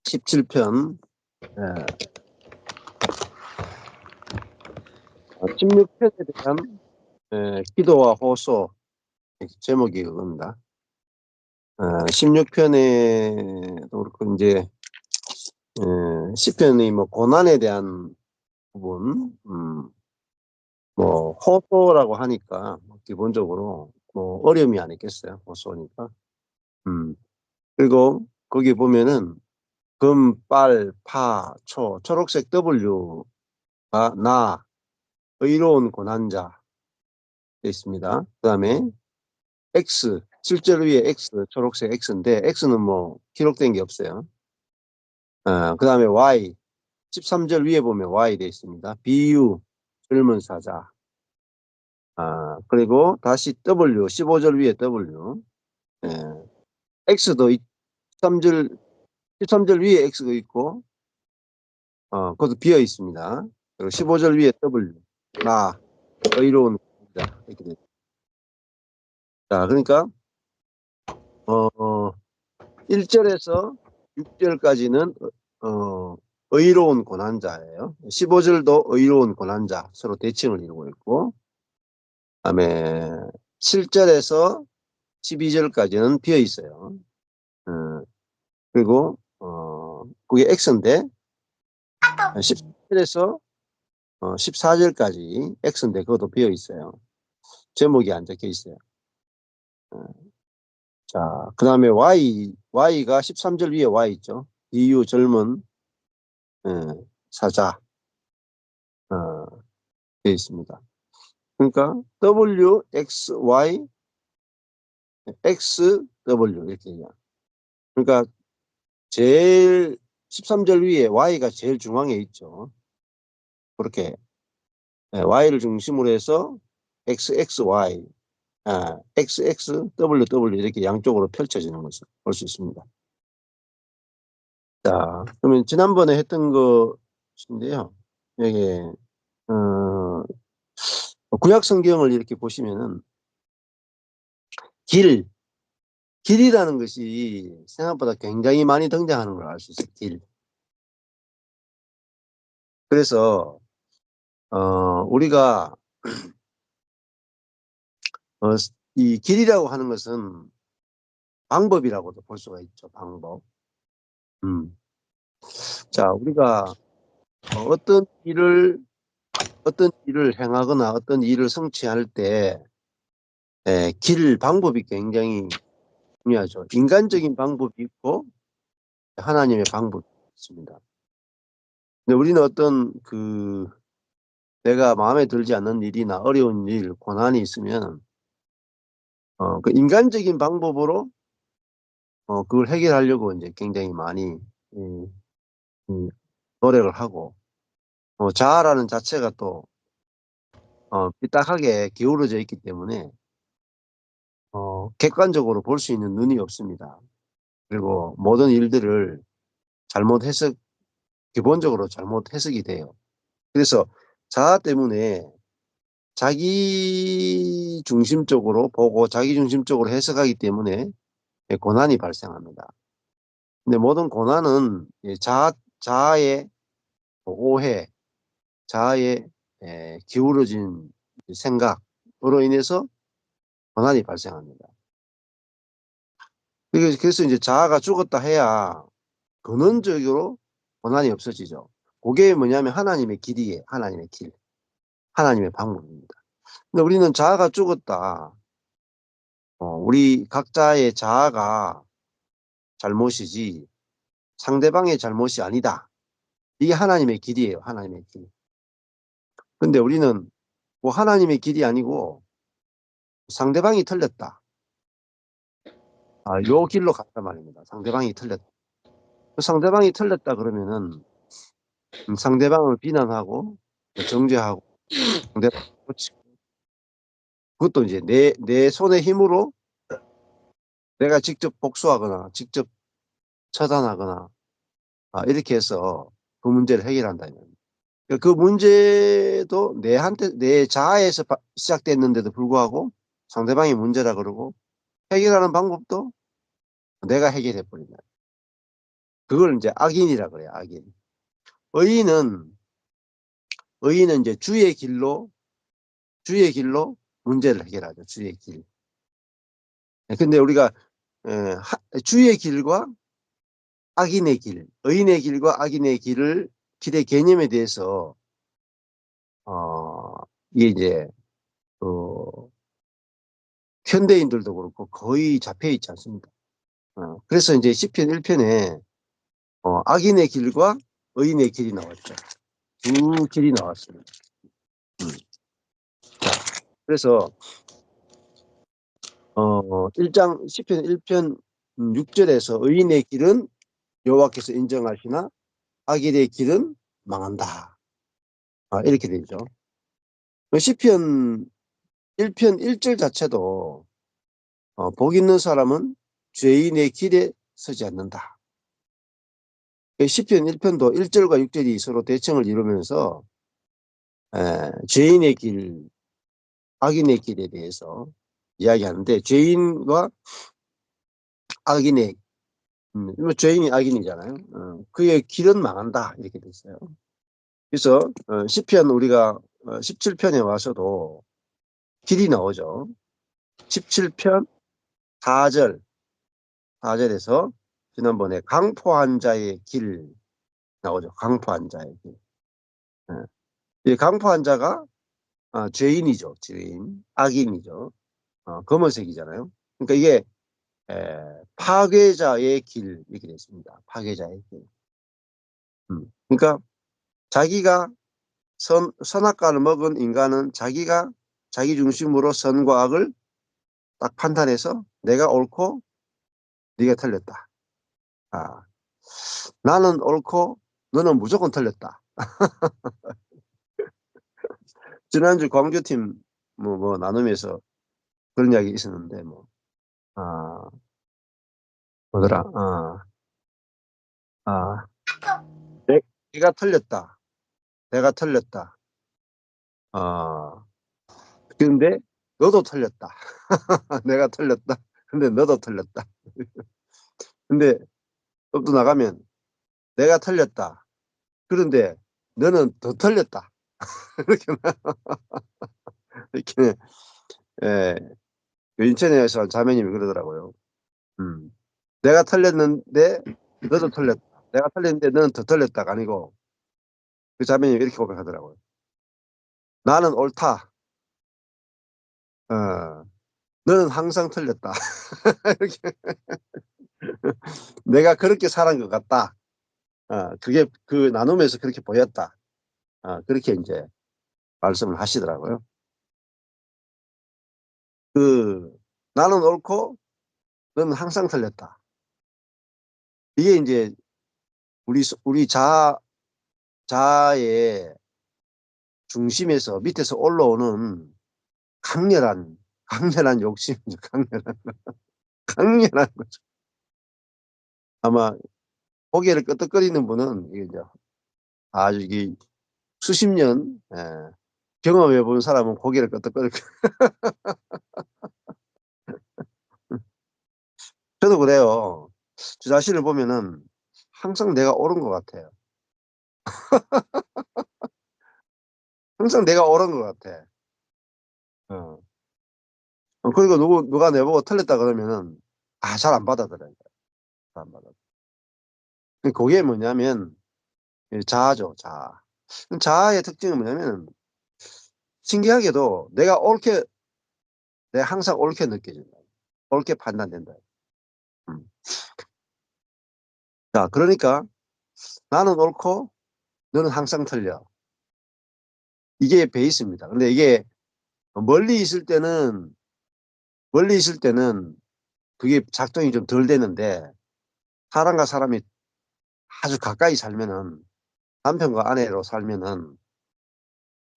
17편 16편에 대한 기도와 호소 제목이 그겁니다. 16편에도 그렇고 이제 시편이 뭐 고난에 대한 부분, 뭐 호소라고 하니까 기본적으로 뭐 어려움이 아니겠어요. 호소니까. 그리고 거기 보면은 금, 빨, 파, 초록색 W가 나 의로운 고난자 돼 있습니다. 그다음에 X 7절 위에 X 초록색 X인데 X는 뭐 기록된 게 없어요. 그다음에 Y 13절 위에 보면 Y 돼 있습니다. BU 젊은 사자. 그리고 다시 W 15절 위에 W. X도 13절 위에 X가 있고 그것도 비어 있습니다. 그리고 15절 위에 W 나 의로운 자 이렇게 돼. 자, 그러니까 1절에서 6절까지는 의로운 고난자예요. 15절도 의로운 고난자 서로 대칭을 이루고 있고, 그다음에 7절에서 12절까지는 비어 있어요. 그리고 그게 X인데 17절에서 14절까지 X인데 그것도 비어 있어요. 제목이 안 적혀 있어요. 자, 그다음에 Y가 13절 위에 Y 있죠. 이유 젊은 사자 되어 있습니다. 그러니까 W, X, Y, X, W 이렇게 얘기해요. 그러니까 제일 13절 위에 Y가 제일 중앙에 있죠. 그렇게 Y를 중심으로 해서 X, X, Y, X, X, W, W 이렇게 양쪽으로 펼쳐지는 것을 볼 수 있습니다. 자, 그러면 지난번에 했던 것인데요. 여기 구약 성경을 이렇게 보시면은 길이라는 것이 생각보다 굉장히 많이 등장하는 걸 알 수 있어요. 길. 그래서 우리가 이 길이라고 하는 것은 방법이라고도 볼 수가 있죠. 방법. 자, 우리가 어떤 일을 행하거나 어떤 일을 성취할 때 방법이 굉장히 중요하죠. 인간적인 방법이 있고 하나님의 방법이 있습니다. 근데 우리는 어떤 내가 마음에 들지 않는 일이나 어려운 일, 고난이 있으면 그 인간적인 방법으로 그걸 해결하려고 이제 굉장히 많이 음, 노력을 하고 자아라는 자체가 또 삐딱하게 기울어져 있기 때문에 객관적으로 볼 수 있는 눈이 없습니다. 그리고 모든 일들을 잘못 해석 기본적으로 잘못 해석이 돼요. 그래서 자아 때문에 자기 중심적으로 보고 자기 중심적으로 해석하기 때문에 고난이 발생합니다. 근데 모든 고난은 자아의 오해, 자아의 기울어진 생각으로 인해서 고난이 발생합니다. 그래서 이제 자아가 죽었다 해야 근원적으로 고난이 없어지죠. 그게 뭐냐면 하나님의 길이에요. 하나님의 길. 하나님의 방법입니다. 근데 우리는 자아가 죽었다. 우리 각자의 자아가 잘못이지 상대방의 잘못이 아니다. 이게 하나님의 길이에요. 하나님의 길. 근데 우리는 뭐 하나님의 길이 아니고 상대방이 틀렸다. 요 길로 갔단 말입니다. 상대방이 틀렸다. 상대방이 틀렸다 그러면은 상대방을 비난하고 정죄하고 상대방을 고치고 그것도 이제 내 손의 힘으로 내가 직접 복수하거나 직접 처단하거나 이렇게 해서 그 문제를 해결한다. 그 문제도 내 자아에서 시작됐는데도 불구하고 상대방이 문제라 그러고 해결하는 방법도 내가 해결해 버린다. 그걸 이제 악인이라 그래요. 악인. 의인은 의인은 이제 주의 길로 문제를 해결하죠. 주의 길. 근데 우리가 주의 길과 악인의 길, 의인의 길과 악인의 길의 개념에 대해서 어, 이게 이제 그 현대인들도 그렇고 거의 잡혀 있지 않습니다. 그래서 이제 시편 1편에 악인의 길과 의인의 길이 나왔죠. 두 길이 나왔습니다. 음. 자, 그래서 시편 1편 6절에서 의인의 길은 여호와께서 인정하시나 악인의 길은 망한다. 이렇게 되죠. 시편 1편 1절 자체도 복 있는 사람은 죄인의 길에 서지 않는다. 시편 1편도 1절과 6절이 서로 대칭을 이루면서 죄인의 길, 악인의 길에 대해서 이야기하는데 죄인과 악인의 죄인이 악인이잖아요. 그의 길은 망한다 이렇게 돼 있어요. 그래서 시편 우리가 17편에 와서도 길이 나오죠. 17편 4절에서 지난번에 강포한 자의 길 나오죠. 강포한 자의 길. 이 강포한 자가 죄인이죠. 죄인, 악인이죠. 검은색이잖아요. 그러니까 이게 파괴자의 길 이렇게 되어 있습니다. 파괴자의 길. 그러니까 자기가 선악과를 먹은 인간은 자기가 자기 중심으로 선과 악을 딱 판단해서 내가 옳고 네가 틀렸다. 나는 옳고 너는 무조건 틀렸다. 지난주 광주팀 뭐 나눔에서 그런 이야기 있었는데 아, 뭐더라? 아, 내가 틀렸다. 내가 틀렸다. 아, 근데 너도 틀렸다. 내가 틀렸다. 근데 너도 틀렸다. 근데 또 나가면 내가 틀렸다. 그런데 너는 더 틀렸다. 이렇게 이렇게 예, 그 인천에서 자매님이 그러더라고요. 음, 내가 틀렸는데 너도 틀렸다. 내가 틀렸는데 너는 더 틀렸다가 아니고 그 자매님이 이렇게 고백하더라고요. 나는 옳다. 어, 너는 항상 틀렸다. 이렇게 내가 그렇게 살은 것 같다. 그게 그 나눔에서 그렇게 보였다. 그렇게 이제 말씀을 하시더라고요. 그 나는 옳고 너는 항상 틀렸다. 이게 이제 우리 자아의 중심에서 밑에서 올라오는 강렬한 욕심이죠. 강렬한 거죠. 아마 고개를 끄덕거리는 분은 이게 이제 아주 이게 수십 년 경험해 본 사람은 고개를 끄덕거릴 거예요. 저도 그래요. 저 자신을 보면은 항상 내가 옳은 것 같아요. 항상 내가 옳은 것 같아. 어. 그리고 누가 내보고 틀렸다 그러면은 잘 안 받아들여요. 잘 안 받아. 그게 뭐냐면 자아죠, 자아. 자아의 특징은 뭐냐면 신기하게도 내가 항상 옳게 느껴진다. 옳게 판단된다. 음. 자, 그러니까 나는 옳고 너는 항상 틀려. 이게 베이스입니다. 근데 이게 멀리 있을 때는 멀리 있을 때는 그게 작동이 좀 덜 되는데 사람과 사람이 아주 가까이 살면은 남편과 아내로 살면은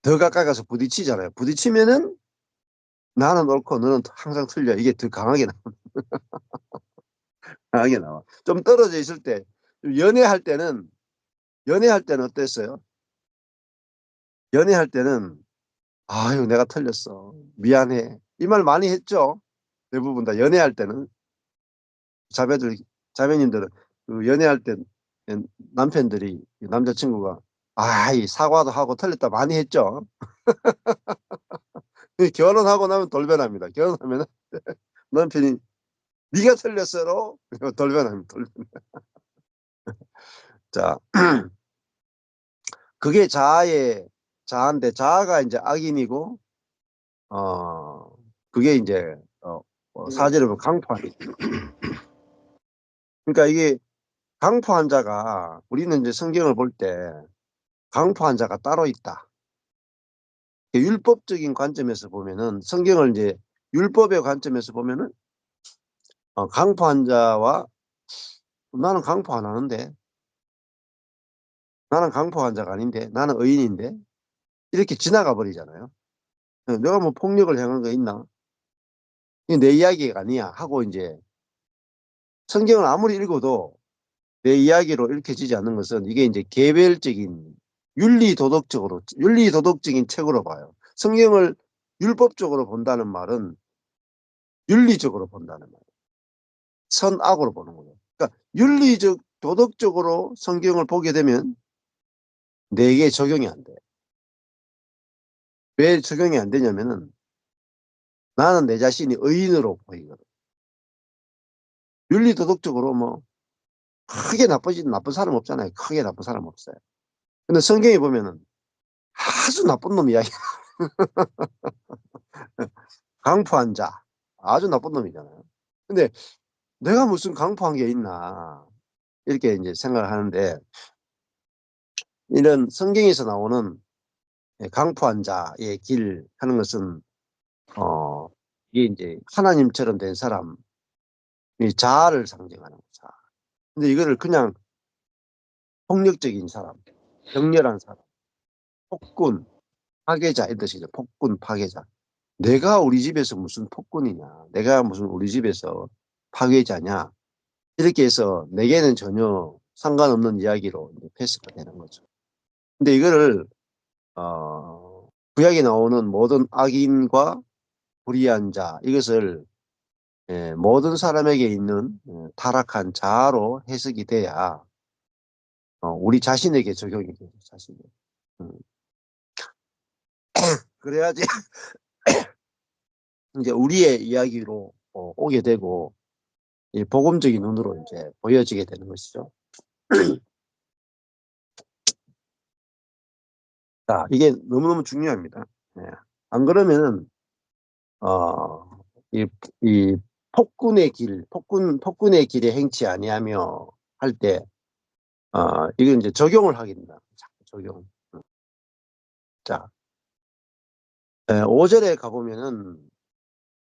더 가까이 가서 부딪히잖아요. 부딪히면은 나는 옳고 너는 항상 틀려. 이게 더 강하게 나와. 좀 떨어져 있을 때, 연애할 때는, 연애할 때는 어땠어요? 연애할 때는, 아유, 내가 틀렸어. 미안해. 이 말 많이 했죠? 대부분 다 연애할 때는. 자매님들은 그 연애할 때 남편들이 남자친구가 이 사과도 하고 틀렸다 많이 했죠. 결혼하고 나면 돌변합니다. 결혼하면 남편이 네가 틀렸어로 돌변합니다. 자, 그게 자아인데 자아가 이제 악인이고 그게 이제 사제를 보면 강포한. 그러니까 이게 강포한 자가 우리는 이제 성경을 볼 때 강포한 자가 따로 있다. 율법적인 관점에서 보면은 성경을 이제 율법의 관점에서 보면은 강포한 자와 나는 강포 안 하는데 나는 강포한 자가 아닌데 나는 의인인데 이렇게 지나가 버리잖아요. 내가 뭐 폭력을 행한 거 있나? 이게 내 이야기가 아니야 하고 이제 성경을 아무리 읽어도 내 이야기로 읽혀지지 않는 것은 이게 이제 개별적인 윤리도덕적인 책으로 봐요. 성경을 율법적으로 본다는 말은 윤리적으로 본다는 말이에요. 선악으로 보는 거예요. 그러니까 윤리적 도덕적으로 성경을 보게 되면 내게 적용이 안 돼. 왜 적용이 안 되냐면은 나는 내 자신이 의인으로 보이거든. 윤리도덕적으로 뭐 크게 나쁜 사람 없잖아요. 크게 나쁜 사람 없어요. 근데 성경에 보면은 아주 나쁜 놈 이야기. 강포한 자. 아주 나쁜 놈이잖아요. 근데 내가 무슨 강포한 게 있나. 이렇게 이제 생각을 하는데 이런 성경에서 나오는 강포한 자의 길 하는 것은 어 이게 이제 하나님처럼 된 사람, 이 자아를 상징하는 거죠. 근데 이거를 그냥 폭력적인 사람, 격렬한 사람, 폭군, 파괴자 이런 뜻이죠. 폭군, 파괴자. 내가 우리 집에서 무슨 폭군이냐. 내가 무슨 우리 집에서 파괴자냐. 이렇게 해서 내게는 전혀 상관없는 이야기로 이제 패스가 되는 거죠. 근데 이거를 구약에 나오는 모든 악인과 불의한 자 이것을 모든 사람에게 있는 타락한 자아로 해석이 돼야 우리 자신에게 적용이 되죠. 자신에게. 음, 그래야지 이제 우리의 이야기로 오게 되고 이 복음적인 눈으로 이제 보여지게 되는 것이죠. 자, 이게 너무너무 중요합니다. 예. 안 그러면은 어, 이, 이 폭군의 길에 행치 아니하며 할 때, 이건 이제 적용을 하게 된다. 자꾸 적용. 자, 5절에 가보면은,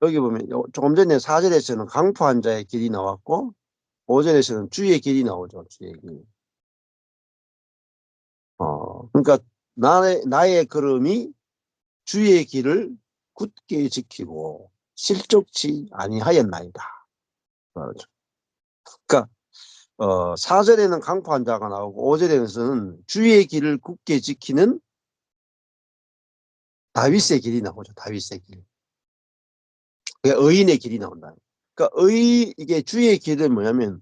여기 보면, 조금 전에 4절에서는 강포한 자의 길이 나왔고, 5절에서는 주의 길이 나오죠. 주의 길. 그러니까, 나의 걸음이 주의 길을 굳게 지키고, 실족치 아니하였나이다. 그렇죠. 그러니까, 4절에는 강포한 자가 나오고 5절에는 주의 길을 굳게 지키는 다윗의 길이 나오죠. 다윗의 길. 그러니까 의인의 길이 나온다. 그러니까 이게 주의 길은 뭐냐면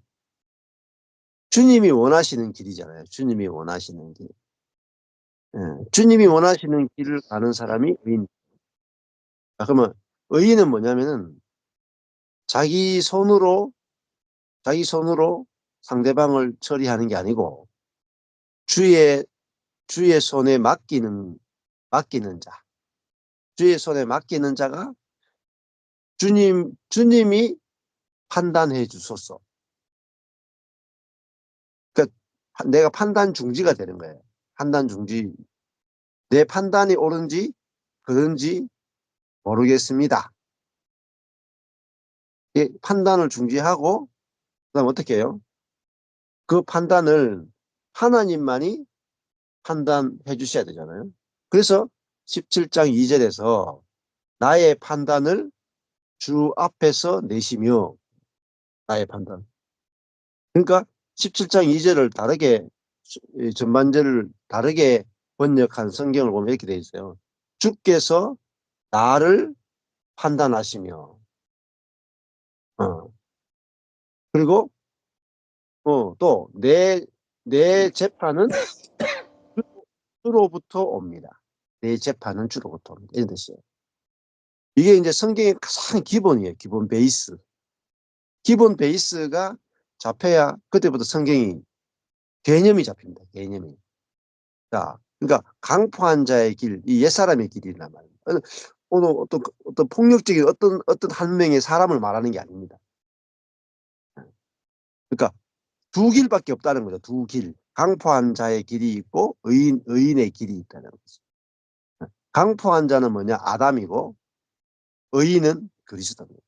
주님이 원하시는 길이잖아요. 주님이 원하시는 길. 예, 주님이 원하시는 길을 가는 사람이 의인. 그러면 의인은 뭐냐면은 자기 손으로 상대방을 처리하는 게 아니고 주의 손에 맡기는 자. 주의 손에 맡기는 자가 주님이 판단해 주소서. 그러니까 내가 판단 중지가 되는 거예요. 판단 중지. 내 판단이 옳은지 그런지 모르겠습니다. 판단을 중지하고 그다음 어떻게 해요? 그 판단을 하나님만이 판단해 주셔야 되잖아요. 그래서 17장 2절에서 나의 판단을 주 앞에서 내시며 나의 판단. 그러니까 17장 2절을 다르게 전반절을 다르게 번역한 성경을 보면 이렇게 되어 있어요. 주께서 나를 판단하시며 어, 그리고 또 내 재판은 주로부터 옵니다. 내 재판은 주로부터 옵니다. 이런 뜻이에요. 이게 이제 성경의 가장 기본이에요. 기본 베이스. 기본 베이스가 잡혀야 그때부터 성경이 개념이 잡힙니다. 개념이. 자, 그러니까 강포한 자의 길, 이 옛사람의 길이란 말이에요. 오늘 어떤 폭력적인 어떤 한 명의 사람을 말하는 게 아닙니다. 그러니까 두 길밖에 없다는 거죠. 두 길. 강포한 자의 길이 있고 의인의 길이 있다는 거죠. 강포한 자는 뭐냐? 아담이고 의인은 그리스도입니다.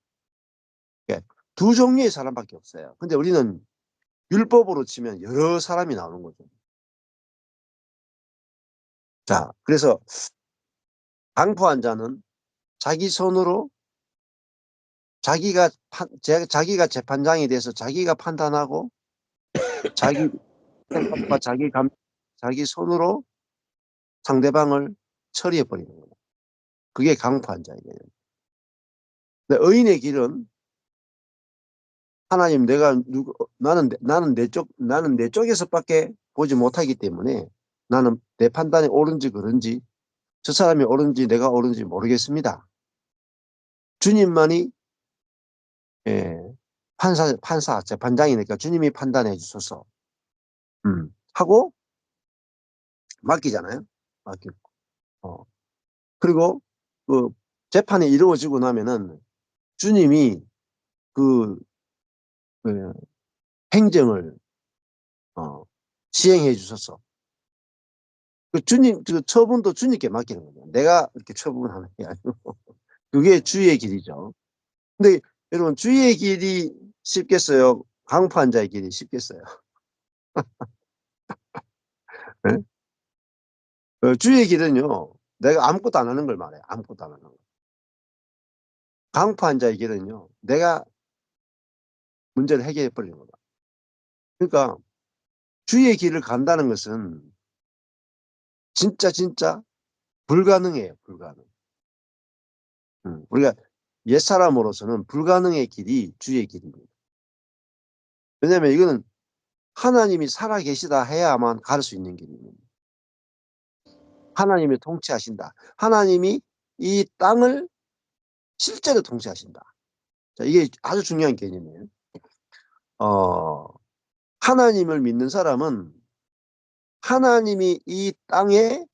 그러니까 두 종류의 사람밖에 없어요. 근데 우리는 율법으로 치면 여러 사람이 나오는 거죠. 자, 그래서 강포한 자는 자기 손으로 자기가 재판장이 돼서 자기가 판단하고 자기 생각과 자기 손으로 상대방을 처리해 버리는 거예요. 그게 강포한 자이에요. 근데 의인의 길은 하나님 나는 내 쪽에서밖에 보지 못하기 때문에 나는 내 판단이 옳은지 그른지 저 사람이 옳은지 내가 옳은지 모르겠습니다. 주님만이 예, 판사 재판장이니까 주님이 판단해 주소서. 하고 맡기잖아요. 맡기고. 그리고 그 재판이 이루어지고 나면은 주님이 그, 그 행정을 시행해 주셔서 그 처분도 주님께 맡기는 거예요. 내가 이렇게 처분하는 게 아니고 그게 주의 길이죠. 근데 여러분 주의 길이 쉽겠어요? 강포한 자의 길이 쉽겠어요? 네? 주의 길은요. 내가 아무것도 안 하는 걸 말해요. 아무것도 안 하는 거. 강포한 자의 길은요. 내가 문제를 해결해 버리는 거다. 그러니까 주의 길을 간다는 것은 진짜 불가능해요. 불가능. 우리가 옛사람으로서는 불가능의 길이 주의 길입니다. 왜냐하면 이거는 하나님이 살아계시다 해야만 갈 수 있는 길입니다. 하나님이 통치하신다. 하나님이 이 땅을 실제로 통치하신다. 자, 이게 아주 중요한 개념이에요. 하나님을 믿는 사람은 하나님이 이 땅의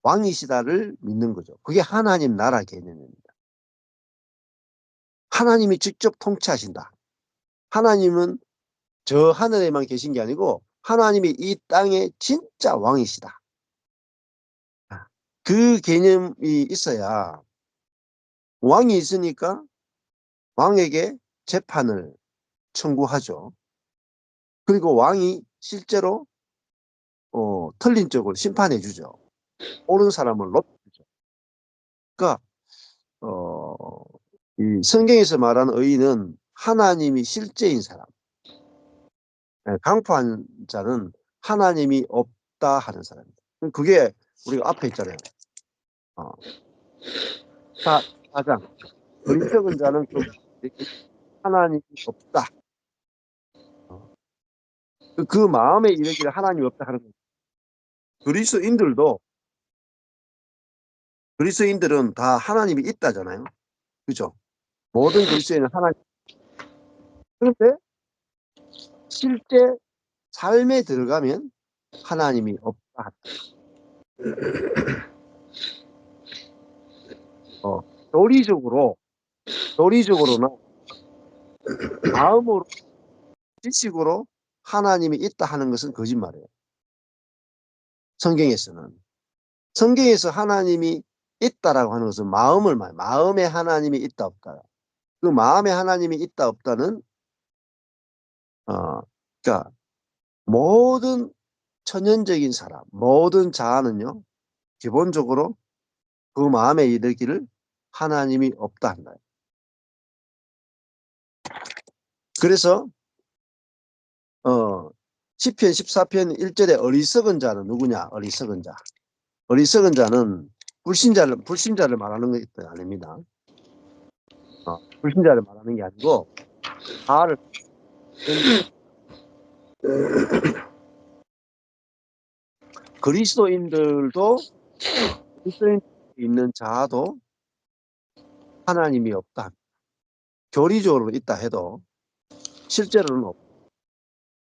왕이시다를 믿는 거죠. 그게 하나님 나라 개념입니다. 하나님이 직접 통치하신다. 하나님은 저 하늘에만 계신 게 아니고 하나님이 이 땅의 진짜 왕이시다. 그 개념이 있어야 왕이 있으니까 왕에게 재판을 청구하죠. 그리고 왕이 실제로 틀린 쪽을 심판해 주죠. 옳은 사람을 높여주죠. 그러니까 이 성경에서 말하는 의인은 하나님이 실제인 사람. 강포한 자는 하나님이 없다 하는 사람입니다. 그게 우리가 앞에 있잖아요. 어, 4장. 어리석은 자는 하나님이 없다. 그 마음에 이르기를 하나님이 없다 하는 거예요. 그리스도인들은 다 하나님이 있다잖아요. 그죠? 모든 그리스도인은 하나님. 그런데 실제 삶에 들어가면 하나님이 없다. 어, 교리적으로나 마음으로, 지식으로 하나님이 있다 하는 것은 거짓말이에요. 성경에서는. 성경에서 하나님이 있다라고 하는 것은 마음에 하나님이 있다 없다. 그 마음에 하나님이 있다 없다는 그러니까 모든 천연적인 사람, 모든 자아는요, 기본적으로 그 마음에 이르기를 하나님이 없다 한다. 그래서 시편 14편 1절에 어리석은 자는 누구냐? 어리석은 자. 어리석은 자는 불신자를 말하는 게 아닙니다. 불신자를 말하는 게 아니고 자아를 그리스도인들도 그리스도인 있는 자도 하나님이 없다. 교리적으로 있다 해도 실제로는 없다.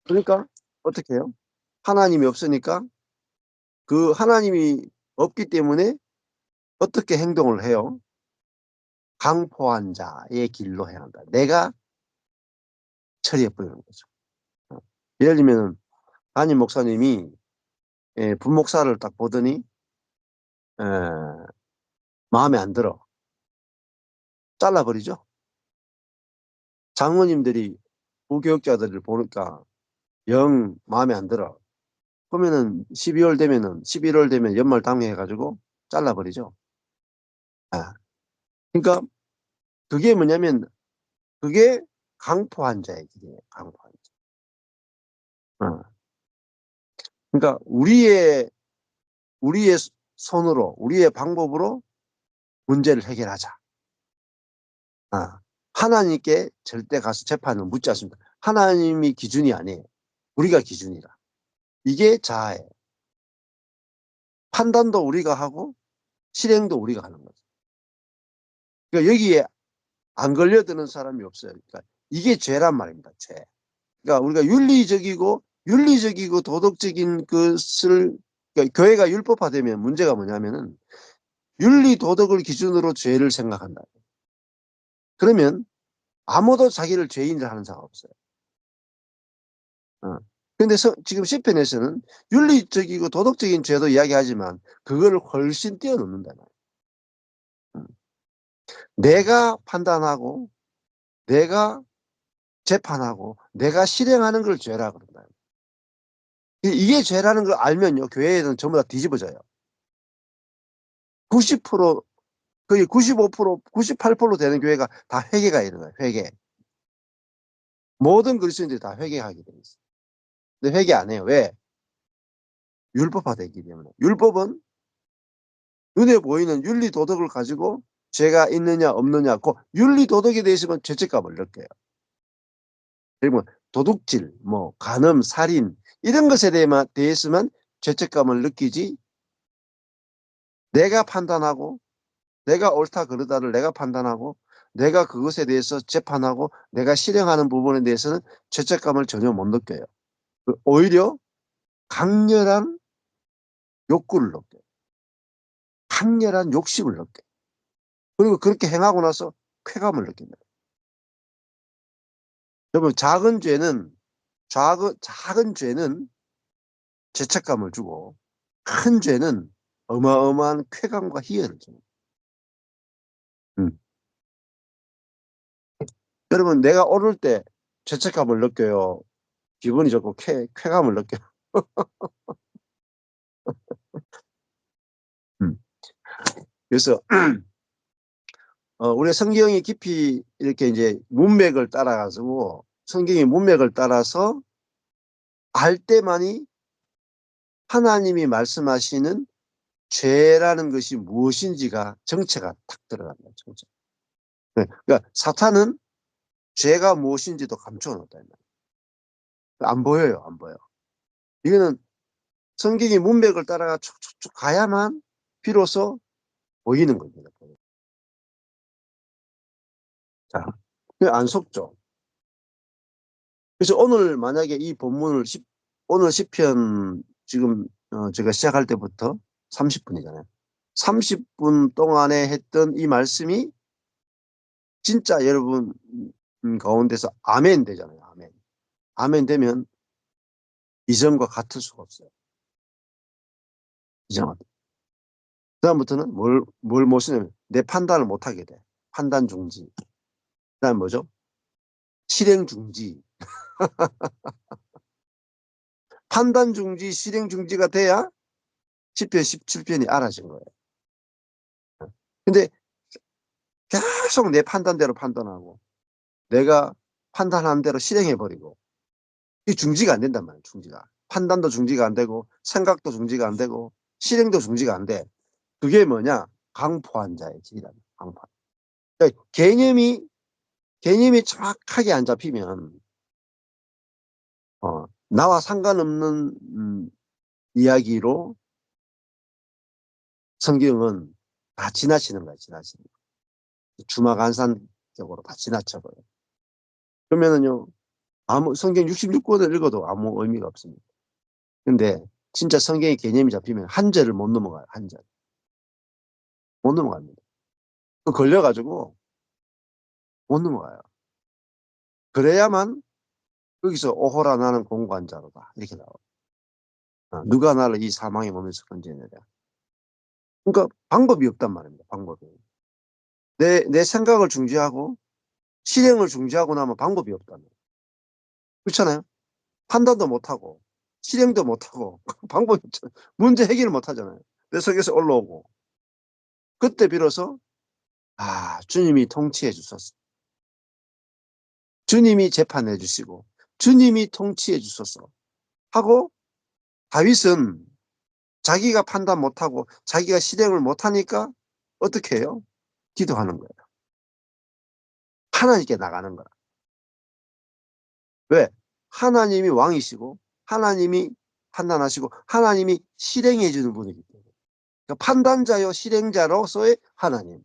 그러니까 어떻게 해요? 하나님이 없으니까 그 하나님이 없기 때문에 어떻게 행동을 해요? 강포한 자의 길로 해야 한다. 내가 처리해 버리는 거죠. 예를 들면 담임 목사님이 분목사를 딱 보더니 에, 마음에 안 들어. 잘라버리죠. 장로님들이 부교육자들을 보니까 영 마음에 안 들어. 그러면은 11월 되면 연말 당회해가지고 잘라버리죠. 아, 그러니까 그게 뭐냐면 그게 강포한 자의 길이에요. 강포한 자. 그러니까 우리의 손으로 우리의 방법으로 문제를 해결하자. 하나님께 절대 가서 재판을 묻지 않습니다. 하나님이 기준이 아니에요. 우리가 기준이라. 이게 자아예요. 판단도 우리가 하고 실행도 우리가 하는 거죠. 그러니까 여기에 안 걸려드는 사람이 없어요. 그러니까 이게 죄란 말입니다. 죄. 그러니까 우리가 윤리적이고 도덕적인 것을 그러니까 교회가 율법화되면 문제가 뭐냐면은 윤리 도덕을 기준으로 죄를 생각한다. 그러면 아무도 자기를 죄인이라 하는 사람 없어요. 그런데 지금 시편에서는 윤리적이고 도덕적인 죄도 이야기하지만 그거를 훨씬 뛰어넘는다. 내가 판단하고 내가 재판하고 내가 실행하는 걸 죄라 그런다. 이게 죄라는 걸 알면요. 교회에는 전부 다 뒤집어져요. 90% 거의 95% 98% 되는 교회가 다 회개가 일어나요. 회개. 모든 그리스도인들이 다 회개하게 돼 있어요. 근데 회개 안 해요. 왜? 율법화되기 때문에. 율법은 눈에 보이는 윤리 도덕을 가지고 죄가 있느냐 없느냐 그 윤리 도덕에 대해서만 죄책감을 느껴요. 그리고 도둑질, 뭐 간음, 살인 이런 것에 대해서만 죄책감을 느끼지 내가 판단하고 내가 옳다 그르다를 내가 판단하고 내가 그것에 대해서 재판하고 내가 실행하는 부분에 대해서는 죄책감을 전혀 못 느껴요. 오히려 강렬한 욕구를 느껴요. 강렬한 욕심을 느껴요. 그리고 그렇게 행하고 나서 쾌감을 느낍니다. 여러분 작은 죄는 죄책감을 주고 큰 죄는 어마어마한 쾌감과 희열을 줍니다. 음. 여러분 내가 오를 때 죄책감을 느껴요. 기분이 좋고 쾌감을 느껴요. 음. 그래서 우리 성경이 깊이 이렇게 이제 문맥을 따라가지고 성경의 문맥을 따라서 알 때만이 하나님이 말씀하시는 죄라는 것이 무엇인지가 정체가 탁 들어간다. 정체. 네. 그러니까 사탄은 죄가 무엇인지도 감추어 놓았다. 안 보여요. 안 보여. 이거는 성경의 문맥을 따라가 쭉쭉쭉 가야만 비로소 보이는 겁니다. 자, 안 속죠. 그래서 오늘 만약에 이 본문을 오늘 시편 지금 제가 시작할 때부터 30분이잖아요. 30분 동안에 했던 이 말씀이 진짜 여러분 가운데서 아멘 되잖아요. 아멘. 아멘 되면 이전과 같을 수가 없어요. 이전. 그다음부터는 뭘 모시냐면 내 판단을 못하게 돼. 판단 중지. 그다음 뭐죠? 실행 중지. 판단 중지, 실행 중지가 돼야 10편, 17편이 알아진 거예요. 근데 계속 내 판단대로 판단하고 내가 판단한 대로 실행해버리고 이 중지가 안 된단 말이에요. 중지가. 판단도 중지가 안 되고 생각도 중지가 안 되고 실행도 중지가 안 돼. 그게 뭐냐? 강포한 자의 길이다. 강포한. 그러니까 개념이 정확하게 안 잡히면 나와 상관없는 이야기로 성경은 다 지나치는 거야, 지나치는 거. 주마간산적으로 다 지나쳐버려. 그러면은요, 성경 66권을 읽어도 아무 의미가 없습니다. 근데 진짜 성경의 개념이 잡히면 한 절을 못 넘어가요, 한 절. 못 넘어갑니다. 그 걸려가지고 못 넘어가요. 그래야만 여기서 오호라 나는 공고한 자로다. 이렇게 나와요. 누가 나를 이 사망의 몸에서 건져내랴. 그러니까 방법이 없단 말입니다. 방법이. 내 생각을 중지하고 실행을 중지하고 나면 방법이 없다는 거예요. 그렇잖아요. 판단도 못하고 실행도 못하고 방법이 없잖아요. 문제 해결을 못하잖아요. 내 속에서 올라오고. 그때 비로소 주님이 통치해 주소서. 주님이 재판해 주시고 주님이 통치해 주소서 하고 다윗은 자기가 판단 못하고 자기가 실행을 못하니까 어떻게 해요? 기도하는 거예요. 하나님께 나가는 거야. 왜? 하나님이 왕이시고 하나님이 판단하시고 하나님이 실행해 주는 분이기 때문에. 그러니까 판단자요 실행자로서의 하나님.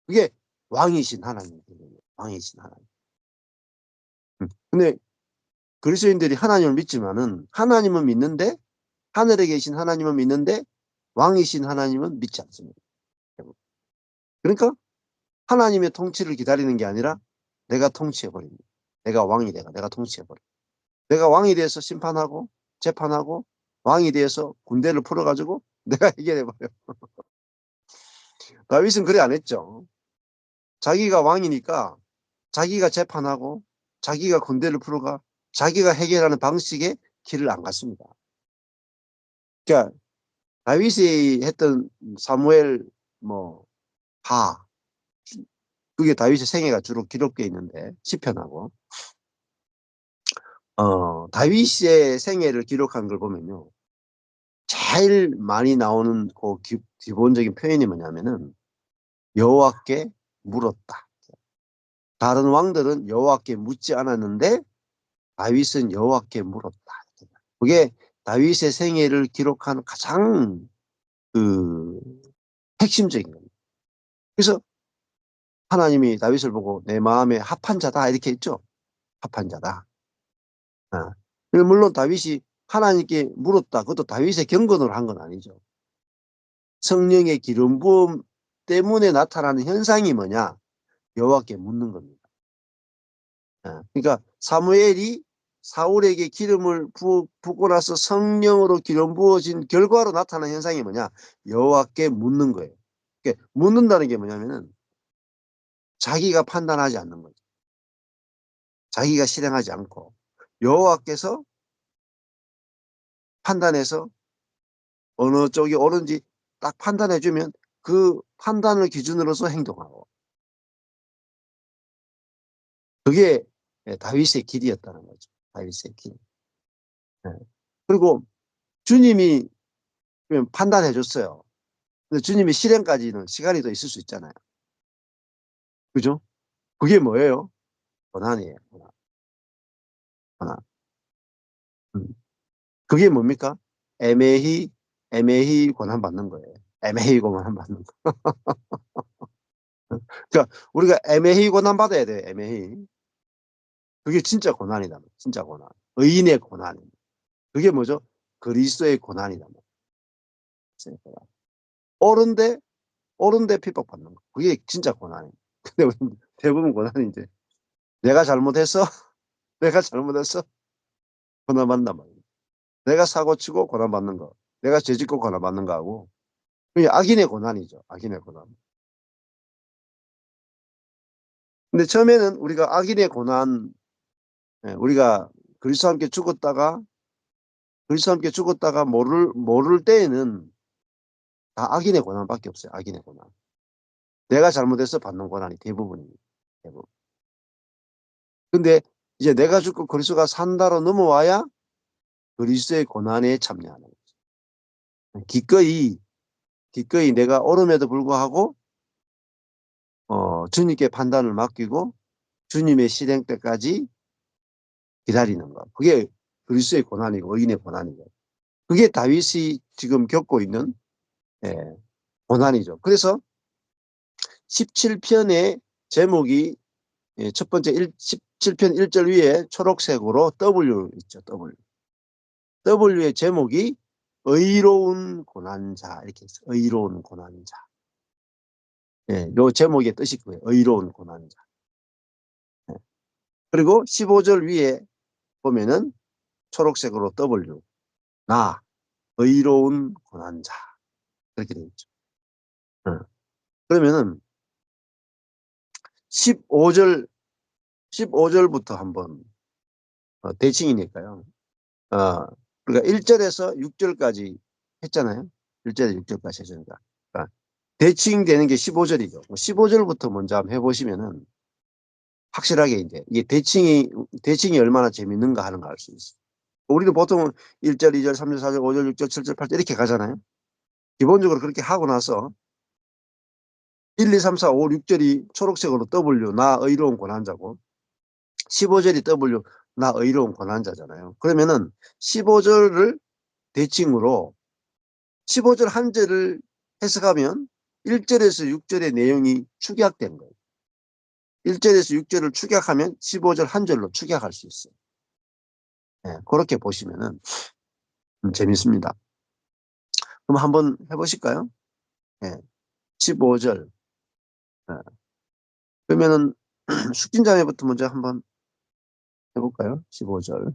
그게 왕이신 하나님이거든요. 왕이신 하나님. 근데 그리스도인들이 하나님을 믿지만은 하나님은 믿는데 하늘에 계신 하나님은 믿는데 왕이신 하나님은 믿지 않습니다. 그러니까 하나님의 통치를 기다리는 게 아니라 내가 통치해버립니다. 내가 왕이 되가 내가 통치해버려. 내가 왕이 돼서 심판하고 재판하고 왕이 돼서 군대를 풀어가지고 내가 해결해버려. 다윗은 그래 안 했죠. 자기가 왕이니까 자기가 재판하고 자기가 군대를 풀어가 자기가 해결하는 방식의 길을 안 갔습니다. 그러니까 다윗이 했던 사무엘 하 그게 다윗의 생애가 주로 기록되어 있는데 시편하고 다윗의 생애를 기록한 걸 보면요. 제일 많이 나오는 그 기본적인 표현이 뭐냐면은 여호와께 물었다. 다른 왕들은 여호와께 묻지 않았는데 다윗은 여호와께 물었다. 그게 다윗의 생애를 기록한 가장 그 핵심적인 겁니다. 그래서 하나님이 다윗을 보고 내 마음에 합한 자다 이렇게 했죠. 합한 자다. 물론 다윗이 하나님께 물었다. 그것도 다윗의 경건으로 한 건 아니죠. 성령의 기름 부음 때문에 나타나는 현상이 뭐냐? 여호와께 묻는 겁니다. 그러니까 사무엘이 사울에게 기름을 붓고 나서 성령으로 기름 부어진 결과로 나타난 현상이 뭐냐? 여호와께 묻는 거예요. 그러니까 묻는다는 게 뭐냐면은 자기가 판단하지 않는 거죠. 자기가 실행하지 않고 여호와께서 판단해서 어느 쪽이 옳은지 딱 판단해 주면 그 판단을 기준으로서 행동하고 그게 다윗의 길이었다는 거죠. 다윗의 길. 그리고 주님이 판단해 줬어요. 근데 주님이 실행까지는 시간이 더 있을 수 있잖아요. 그죠? 그게 뭐예요? 고난이에요. 고난. 고난. 음. 그게 뭡니까? 애매히 고난받는 거예요. 애매히 고난받는 거. 그러니까 우리가 애매히 고난받아야 돼요. 애매히. 그게 진짜 고난이다. 진짜 고난. 의인의 고난입니다. 그게 뭐죠? 그리스도의 고난이다. 옳은데 옳은데 핍박받는 거. 그게 진짜 고난이에요. 근데 우리 대부분 고난이 이제 내가 잘못했어? 내가 잘못했어? 고난받는단 말이에요. 내가 사고치고 고난받는 거. 내가 죄짓고 고난받는 거하고 그게 악인의 고난이죠. 악인의 고난. 근데 처음에는 우리가 악인의 고난 우리가 그리스도와 함께 죽었다가 모를 때에는 다 악인의 고난밖에 없어요. 악인의 고난. 내가 잘못해서 받는 고난이 대부분입니다. 대부분. 근데 이제 내가 죽고 그리스도가 산다로 넘어와야 그리스도의 고난에 참여하는 거죠. 기꺼이 내가 옳음에도 불구하고 주님께 판단을 맡기고 주님의 실행 때까지 기다리는 거. 그게 그리스도의 고난이고 의인의 고난이고. 그게 다윗이 지금 겪고 있는 예, 고난이죠. 그래서 17편의 제목이 첫 번째 17편 1절 위에 초록색으로 W 있죠. W. W의 제목이 의로운 고난자 이렇게 있어요. 의로운 고난자. 예, 요 제목의 뜻이 그거예요. 의로운 고난자. 예. 그리고 15절 위에 보면은 초록색으로 W. 나 의로운 고난자. 그렇게 되어 있죠. 예. 그러면은 15절 15절부터 한번 대칭이니까요. 그러니까 1절에서 6절까지 했잖아요. 1절에서 6절까지 했으니까. 그러니까 대칭되는 게 15절이죠. 15절부터 먼저 한번 해보시면은 확실하게 이제 이게 대칭이 얼마나 재밌는가 하는 거 알 수 있어요. 우리도 보통은 1절, 2절, 3절, 4절, 5절, 6절, 7절, 8절 이렇게 가잖아요. 기본적으로 그렇게 하고 나서 1, 2, 3, 4, 5, 6절이 초록색으로 W, 나 의로운 고난자고 15절이 W, 나 의로운 고난자잖아요. 그러면은 15절을 대칭으로 15절 한 절을 해석하면 1절에서 6절의 내용이 축약된 거예요. 1절에서 6절을 축약하면 15절 한 절로 축약할 수 있어요. 네, 그렇게 보시면은 재밌습니다. 그럼 한번 해보실까요? 네, 15절. 네. 그러면은 숙진자매부터 먼저 한번 해볼까요? 15절.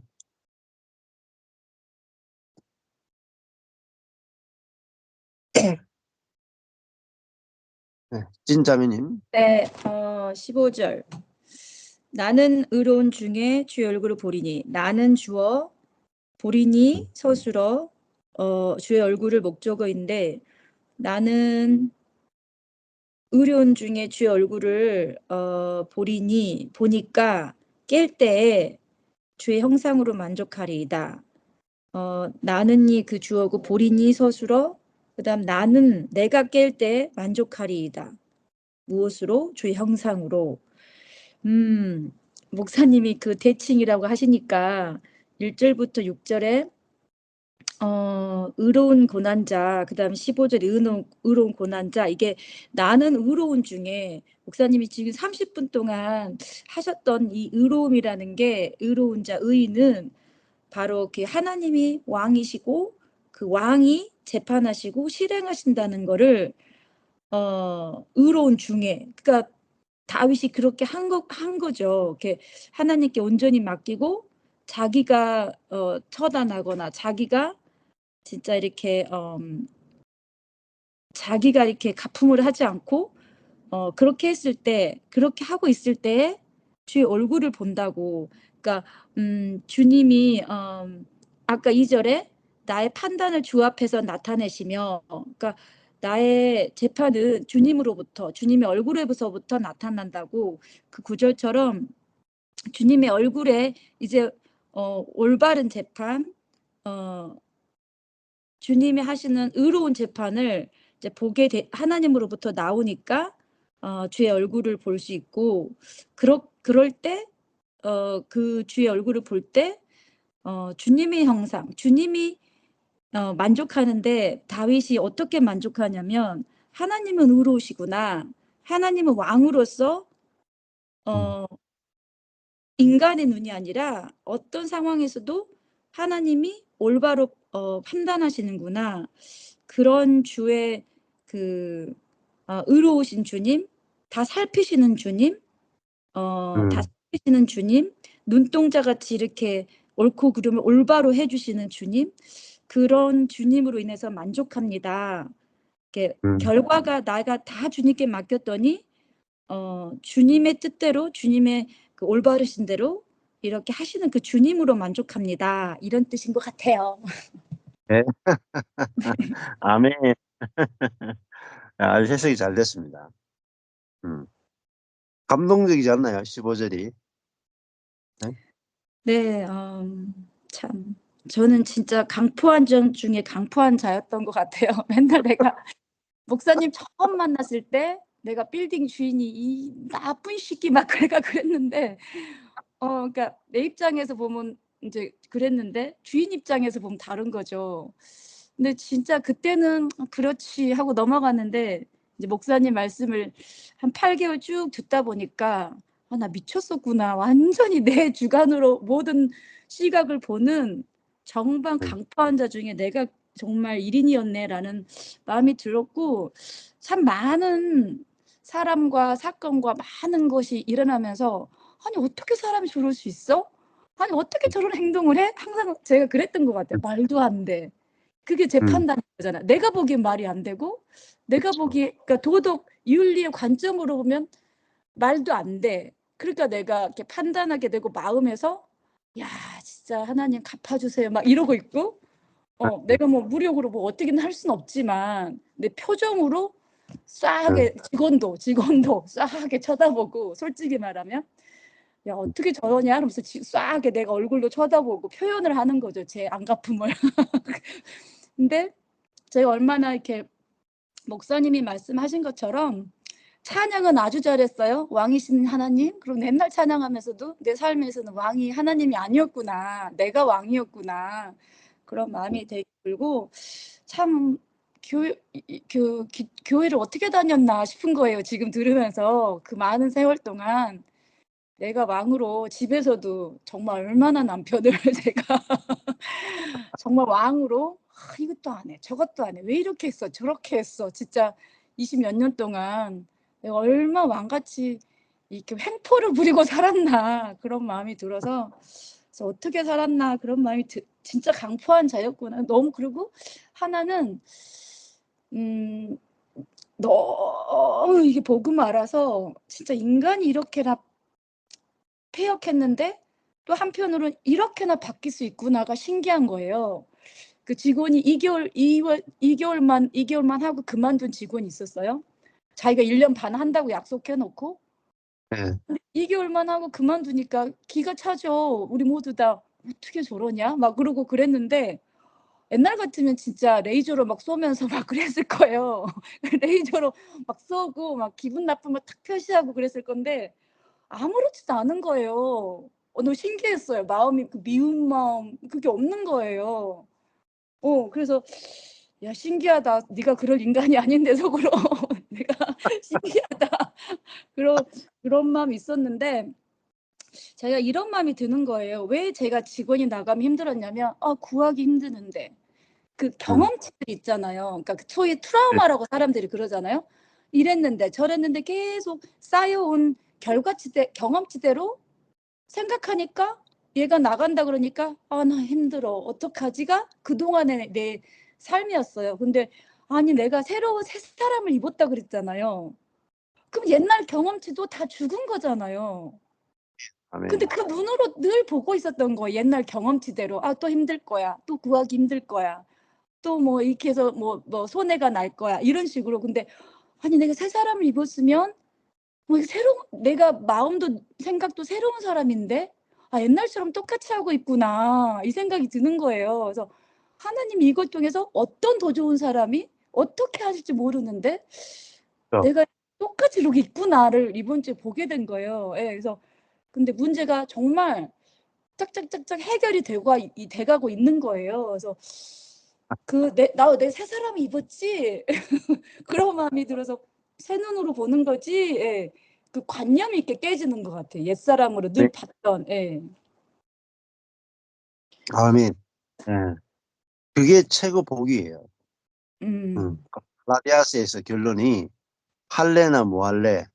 네, 진자매님. 네, 15절. 나는 의로운 중에 주의 얼굴을 보리니 나는 주어 보리니 서술어 주의 얼굴을 목적어인데 나는 의로운 중에 주의 얼굴을 보리니 보니까 깰 때에 주의 형상으로 만족하리이다. 나는이 그 주어고 보리니 서술어 그다음 나는 내가 깰 때 만족하리이다. 무엇으로? 주의 형상으로. 목사님이 그 대칭이라고 하시니까 1절부터 6절에 의로운 고난자, 그다음 15절 의로운 고난자, 이게 나는 의로운 중에 목사님이 지금 30분 동안 하셨던 이 의로움이라는 게 의로운 자, 의인은 바로 그 하나님이 왕이시고 그 왕이 재판하시고 실행하신다는 거를 의로운 중에 그러니까 다윗이 그렇게 한 거죠. 이렇게 하나님께 온전히 맡기고 자기가 처단하거나 자기가 진짜 이렇게 자기가 이렇게 가품을 하지 않고 그렇게 했을 때 그렇게 하고 있을 때에 주의 얼굴을 본다고. 그러니까 주님이 아까 2절에 나의 판단을 주 앞에서 나타내시며 그러니까 나의 재판은 주님으로부터 주님의 얼굴에서부터 나타난다고 그 구절처럼 주님의 얼굴에 이제 올바른 재판 어 주님이 하시는 의로운 재판을 이제 하나님으로부터 나오니까 주의 얼굴을 볼 수 있고 그럴 때 그 주의 얼굴을 볼 때 주님의 형상, 주님이 만족하는데 다윗이 어떻게 만족하냐면 '하나님은 의로우시구나. 하나님은 왕으로서 음, 어 인간의 눈이 아니라 어떤 상황에서도 하나님이 올바로 판단하시는구나.' 그런 주의 그 의로우신 주님, 다 살피시는 주님, 다 음, 살피시는 주님, 눈동자같이 이렇게 옳고 그름을 올바로 해 주시는 주님, 그런 주님으로 인해서 만족합니다. 이렇게 음. 결과가 내가 다 주님께 맡겼더니 주님의 뜻대로 주님의 그 올바르신 대로 이렇게 하시는 그 주님으로 만족합니다. 이런 뜻인 것 같아요. 네. 아멘. 아주 해석이 잘 됐습니다. 음. 감동적이지 않나요? 15절이. 네? 네. 참 저는 진짜 강포한정 중에 강포한자였던 것 같아요. 맨날 내가 목사님 처음 만났을 때 내가 빌딩 주인이 이 나쁜 시끼 막 내가 그랬는데 그러니까 내 입장에서 보면 인제 그랬는데 주인 입장에서 보면 다른 거죠. 근데 진짜 그때는 '그렇지.' 하고 넘어갔는데 이제 목사님 말씀을 한 8 개월 쭉 듣다 보니까 '아 나 미쳤었구나. 완전히 내 주관으로 모든 시각을 보는 정말 네. 강포한 자 중에 내가 정말 1 인이었네.'라는 마음이 들었고 참 많은 사람과 사건과 많은 것이 일어나면서 '아니 어떻게 사람이 저럴 수 있어? 아니 어떻게 저런 행동을 해?' 항상 제가 그랬던 것 같아요. 음. 말도 안 돼. 그게 제 음. 판단인 거잖아. 내가 보기엔 말이 안 되고 내가 그쵸. 보기에 그러니까 도덕 윤리의 관점으로 보면 말도 안 돼. 그러니까 내가 이렇게 판단하게 되고 마음에서 '야 진짜 하나님 갚아 주세요.' 막 이러고 있고 네. 내가 뭐 무력으로 뭐 어떻게는 할 수는 없지만 내 표정으로 네. 싸하게 직원도 싸하게 쳐다보고 솔직히 말하면 '야 어떻게 저러냐.' 하면서 싸하게 내가 얼굴도 쳐다보고 표현을 하는 거죠, 제 안갚음을. 근데 제가 얼마나 이렇게 목사님이 말씀하신 것처럼 찬양은 아주 잘했어요. 왕이신 하나님. 그리고 맨날 찬양하면서도 '내 삶에서는 왕이 하나님이 아니었구나. 내가 왕이었구나.' 그런 마음이 되게 들고 참 교회 교회를 어떻게 다녔나 싶은 거예요, 지금 들으면서. 그 많은 세월 동안 내가 왕으로 집에서도 정말 얼마나 남편을 제가 정말 왕으로 이것도 안 해. 저것도 안 해. 왜 이렇게 했어? 저렇게 했어. 진짜 20몇 년 동안 내가 얼마 왕같이 이렇게 횡포를 부리고 살았나 그런 마음이 들어서 그래서 '어떻게 살았나.' 그런 마음이 진짜 강포한 자였구나. 너무 그리고 하나는 음 너무 이게 복음 알아서 진짜 '인간이 이렇게나 패역했는데 또 한편으로는 이렇게나 바뀔 수 있구나.'가 신기한 거예요. 그 직원이 2 개월만 하고 그만둔 직원이 있었어요. 자기가 1년 반 한다고 약속해 놓고 네. 2 개월만 하고 그만두니까 기가 차죠. 우리 모두 다 '어떻게 저러냐?' 막 그러고 그랬는데 옛날 같으면 진짜 레이저로 막 쏘면서 막 그랬을 거예요. 레이저로 막 쏘고 막 기분 나쁘면 탁 표시하고 그랬을 건데 아무렇지도 않은 거예요. 너무 신기했어요. 마음이 그 미운 마음 그게 없는 거예요. 그래서 '야 신기하다. 네가 그럴 인간이 아닌데 속으로 내가 신기하다.' 그런 그런 마음이 있었는데 제가 이런 마음이 드는 거예요. 왜 제가 직원이 나가면 힘들었냐면 구하기 힘드는데 그 음. 경험치들이 있잖아요. 그러니까 그 소위 네. 트라우마라고 사람들이 그러잖아요. 이랬는데 저랬는데 계속 쌓여온 결과치대 경험치대로 생각하니까 얘가 나간다 그러니까 '아 나 힘들어. 어떡하지?'가 그동안의 내 삶이었어요. 근데 아니 내가 새로운 새 사람을 입었다 그랬잖아요. 그럼 옛날 경험치도 다 죽은 거잖아요. 근데 아멘. 그 눈으로 늘 보고 있었던 거예요, 옛날 경험치대로. '아 또 힘들 거야. 또 구하기 힘들 거야. 또 뭐 이렇게 해서 뭐 손해가 날 거야.' 이런 식으로. 근데 아니 내가 새 사람을 입었으면 뭐 새로운 내가 마음도 생각도 새로운 사람인데 '아 옛날처럼 똑같이 하고 있구나.' 이 생각이 드는 거예요. 그래서 하나님이 이것 통해서 어떤 더 좋은 사람이 어떻게 하실지 모르는데 그쵸. '내가 똑같이 이러고 있구나.'를 이번 주에 보게 된 거예요. 예. 그래서 근데 문제가 정말 짝짝짝짝 해결이 돼 가고 있는 거예요. 그래서 그 '내 새 사람이 입었지?' 그런 마음이 들어서 새 눈으로 보는 거지 예. 그 관념이 이렇게 깨지는 것 같아요. 옛사람으로 네. 늘 봤던 예. 아멘. 예. 그게 최고 복이에요. 음. 글라디아스에서 결론이 할래나 무할래가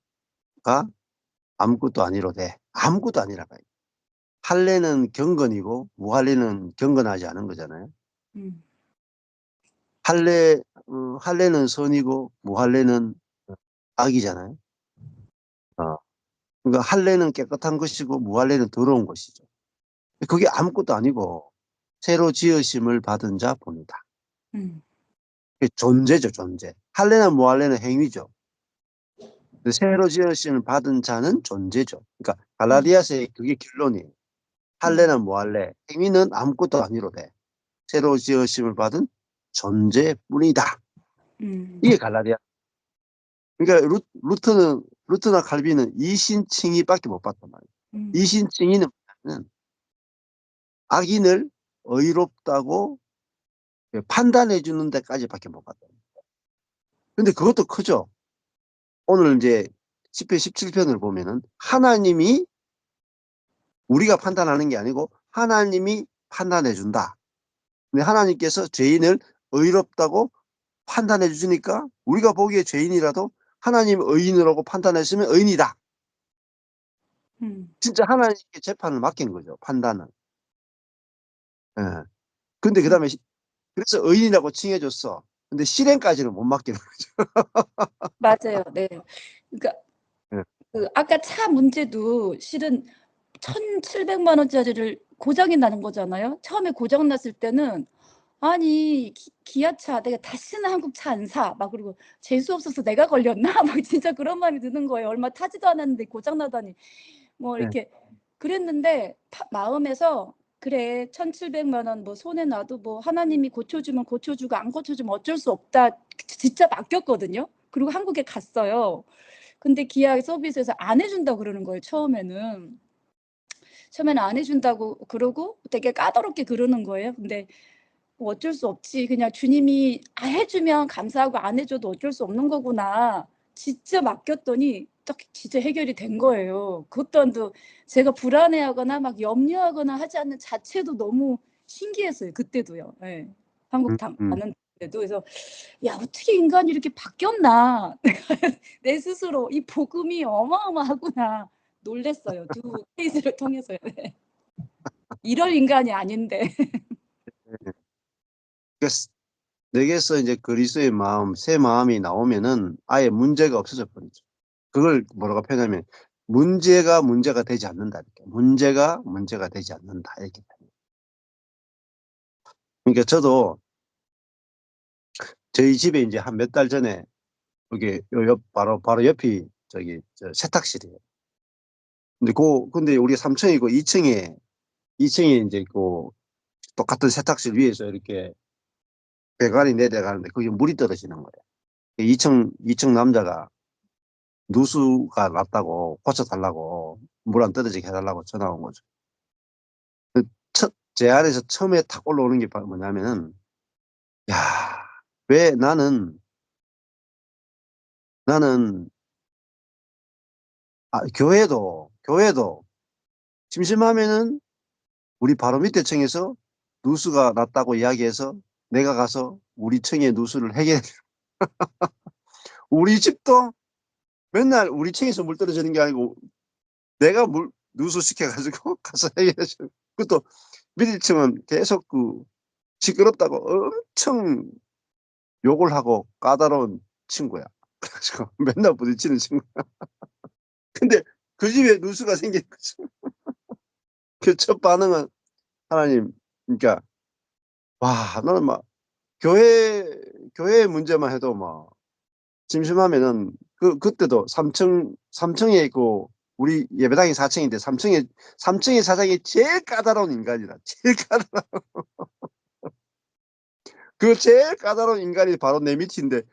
아무것도 아니로되 아무것도 아니라고요. 할례는 경건이고 무할례는 경건하지 않은 거잖아요. 음. 할례 할례는 선이고 무할례는 악이잖아요. 어. 그러니까 할례는 깨끗한 것이고 무할례는 더러운 것이죠. 그게 아무것도 아니고 새로 지으심을 받은 자 봅니다. 음. 그게 존재죠, 존재. 할례나 무할례는 행위죠. 근데 새로 지으심을 받은 자는 존재죠. 그러니까 음. 갈라디아서의 그게 결론이에요. 음. 할례나 무할례, 행위는 아무것도 아니로되 새로 지으심을 받은 존재뿐이다. 음. 이게 갈라디아. 그러니까 루터나 칼빈은 이신칭의밖에 못 봤단 말이에요. 음. 이신칭의는 뭐냐면 악인을 의롭다고 판단해 주는 데까지밖에 못 갔다. 근데 그것도 크죠. 오늘 이제 10편 17편을 보면은 하나님이 우리가 판단하는 게 아니고 하나님이 판단해 준다. 근데 하나님께서 죄인을 의롭다고 판단해 주시니까 우리가 보기에 죄인이라도 하나님 의인이라고 판단했으면 의인이다. 음. 진짜 하나님께 재판을 맡기는 거죠. 판단을. 예. 근데 음. 그다음에 그래서 의인이라고 칭해 줬어. 근데 실행까지는 못 맡기는 거죠. 맞아요. 네. 그러니까 예. 그 아까 차 문제도 실은 1,700만 원짜리를 고장이 나는 거잖아요. 처음에 고장 났을 때는 '아니 기아차 내가 다시는 한국 차 안 사.' 막 그러고 '재수 없어서 내가 걸렸나?' 막 진짜 그런 마음이 드는 거예요. 얼마 타지도 않았는데 고장 나다니. 뭐 예. 이렇게 그랬는데 마음에서 '그래 1,700만 원 뭐 손해 나도 뭐 하나님이 고쳐주면 고쳐주고 안 고쳐주면 어쩔 수 없다.' 진짜 맡겼거든요. 그리고 한국에 갔어요. 근데 기아 서비스에서 안 해 준다고 그러는 거예요 처음에는. 처음에는 안 해 준다고 그러고 되게 까다롭게 그러는 거예요. 근데 뭐 어쩔 수 없지. 그냥 주님이 해 주면 감사하고 안 해 줘도 어쩔 수 없는 거구나. 진짜 맡겼더니 딱 진짜 해결이 된 거예요. 그것 또한도 제가 불안해하거나 막 염려하거나 하지 않는 자체도 너무 신기했어요 그때도요. 예. 한국 음. 가는 데도. 그래서 '야 어떻게 인간이 이렇게 바뀌었나.' 내 스스로 '이 복음이 어마어마하구나.' 놀랐어요. 두 케이스를 통해서요. 네. 이럴 인간이 아닌데. 예. 그래서 내게서 이제 그리스도의 마음, 새 마음이 나오면은 아예 문제가 없어져 버리죠. 그걸 뭐라고 표현하면 문제가 되지 않는다 이렇게. 문제가 되지 않는다 이렇게. 그러니까 저도 저희 집에 이제 한 몇 달 전에 그게 요 옆 바로 옆이 저기 세탁실이에요. 근데 우리가 3 층이고 2 층에 인제 똑같은 세탁실 위에서 이렇게 배관이 내려가는데 거기 물이 떨어지는 거예요. 2층 남자가 누수가 났다고 고쳐 달라고 물 안 떨어지게 해 달라고 전화 온 거죠. 그 제 안에서 처음에 탁 올라오는 게 바로 뭐냐면은 '야 왜 나는 교회도 심심하면은 우리 바로 밑에 층에서 누수가 났다고 이야기해서 내가 가서 우리 층의 누수를 해결해 우리 집도 맨날 우리 층에서 물 떨어지는 게 아니고 내가 물 누수시켜 가지고 가서 해결해 주는 그것도 밑에 층은 계속 시끄럽다고 엄청 욕을 하고 까다로운 친구야. 그래 가지고 맨날 부딪히는 친구야. 근데 그 집에 누수가 생긴 거죠. 그 첫 반응은 하나님 그러니까 와 나는 막 교회 교회 문제만 해도 막 심심하면은 그때도 3 층에 있고 우리 예배당이 4 층인데 3 층의 사장이 제일 까다로운 인간이라. 제일 그 제일 까다로운 인간이 바로 내 밑인데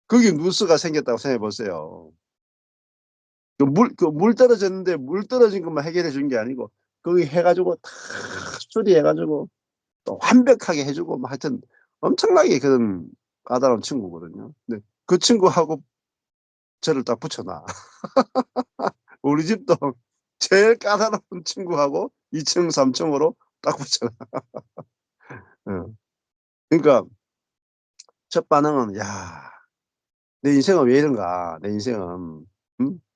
거기 누수가 생겼다고 생각해 보세요. 물 떨어졌는데 물 떨어진 것만 해결해 준 게 아니고 거기 해 가지고 다 수리해 가지고 또 완벽하게 해 주고 뭐 하여튼 엄청나게 그런 까다로운 친구거든요. 근데 그 친구하고 저를 딱 붙여 놔. 우리 집도 제일 까다로운 친구하고 2 층 3 층으로 딱 붙여 놔. 어. 그러니까 첫 반응은 '야 내 인생은 왜 이런가. 내 인생은.'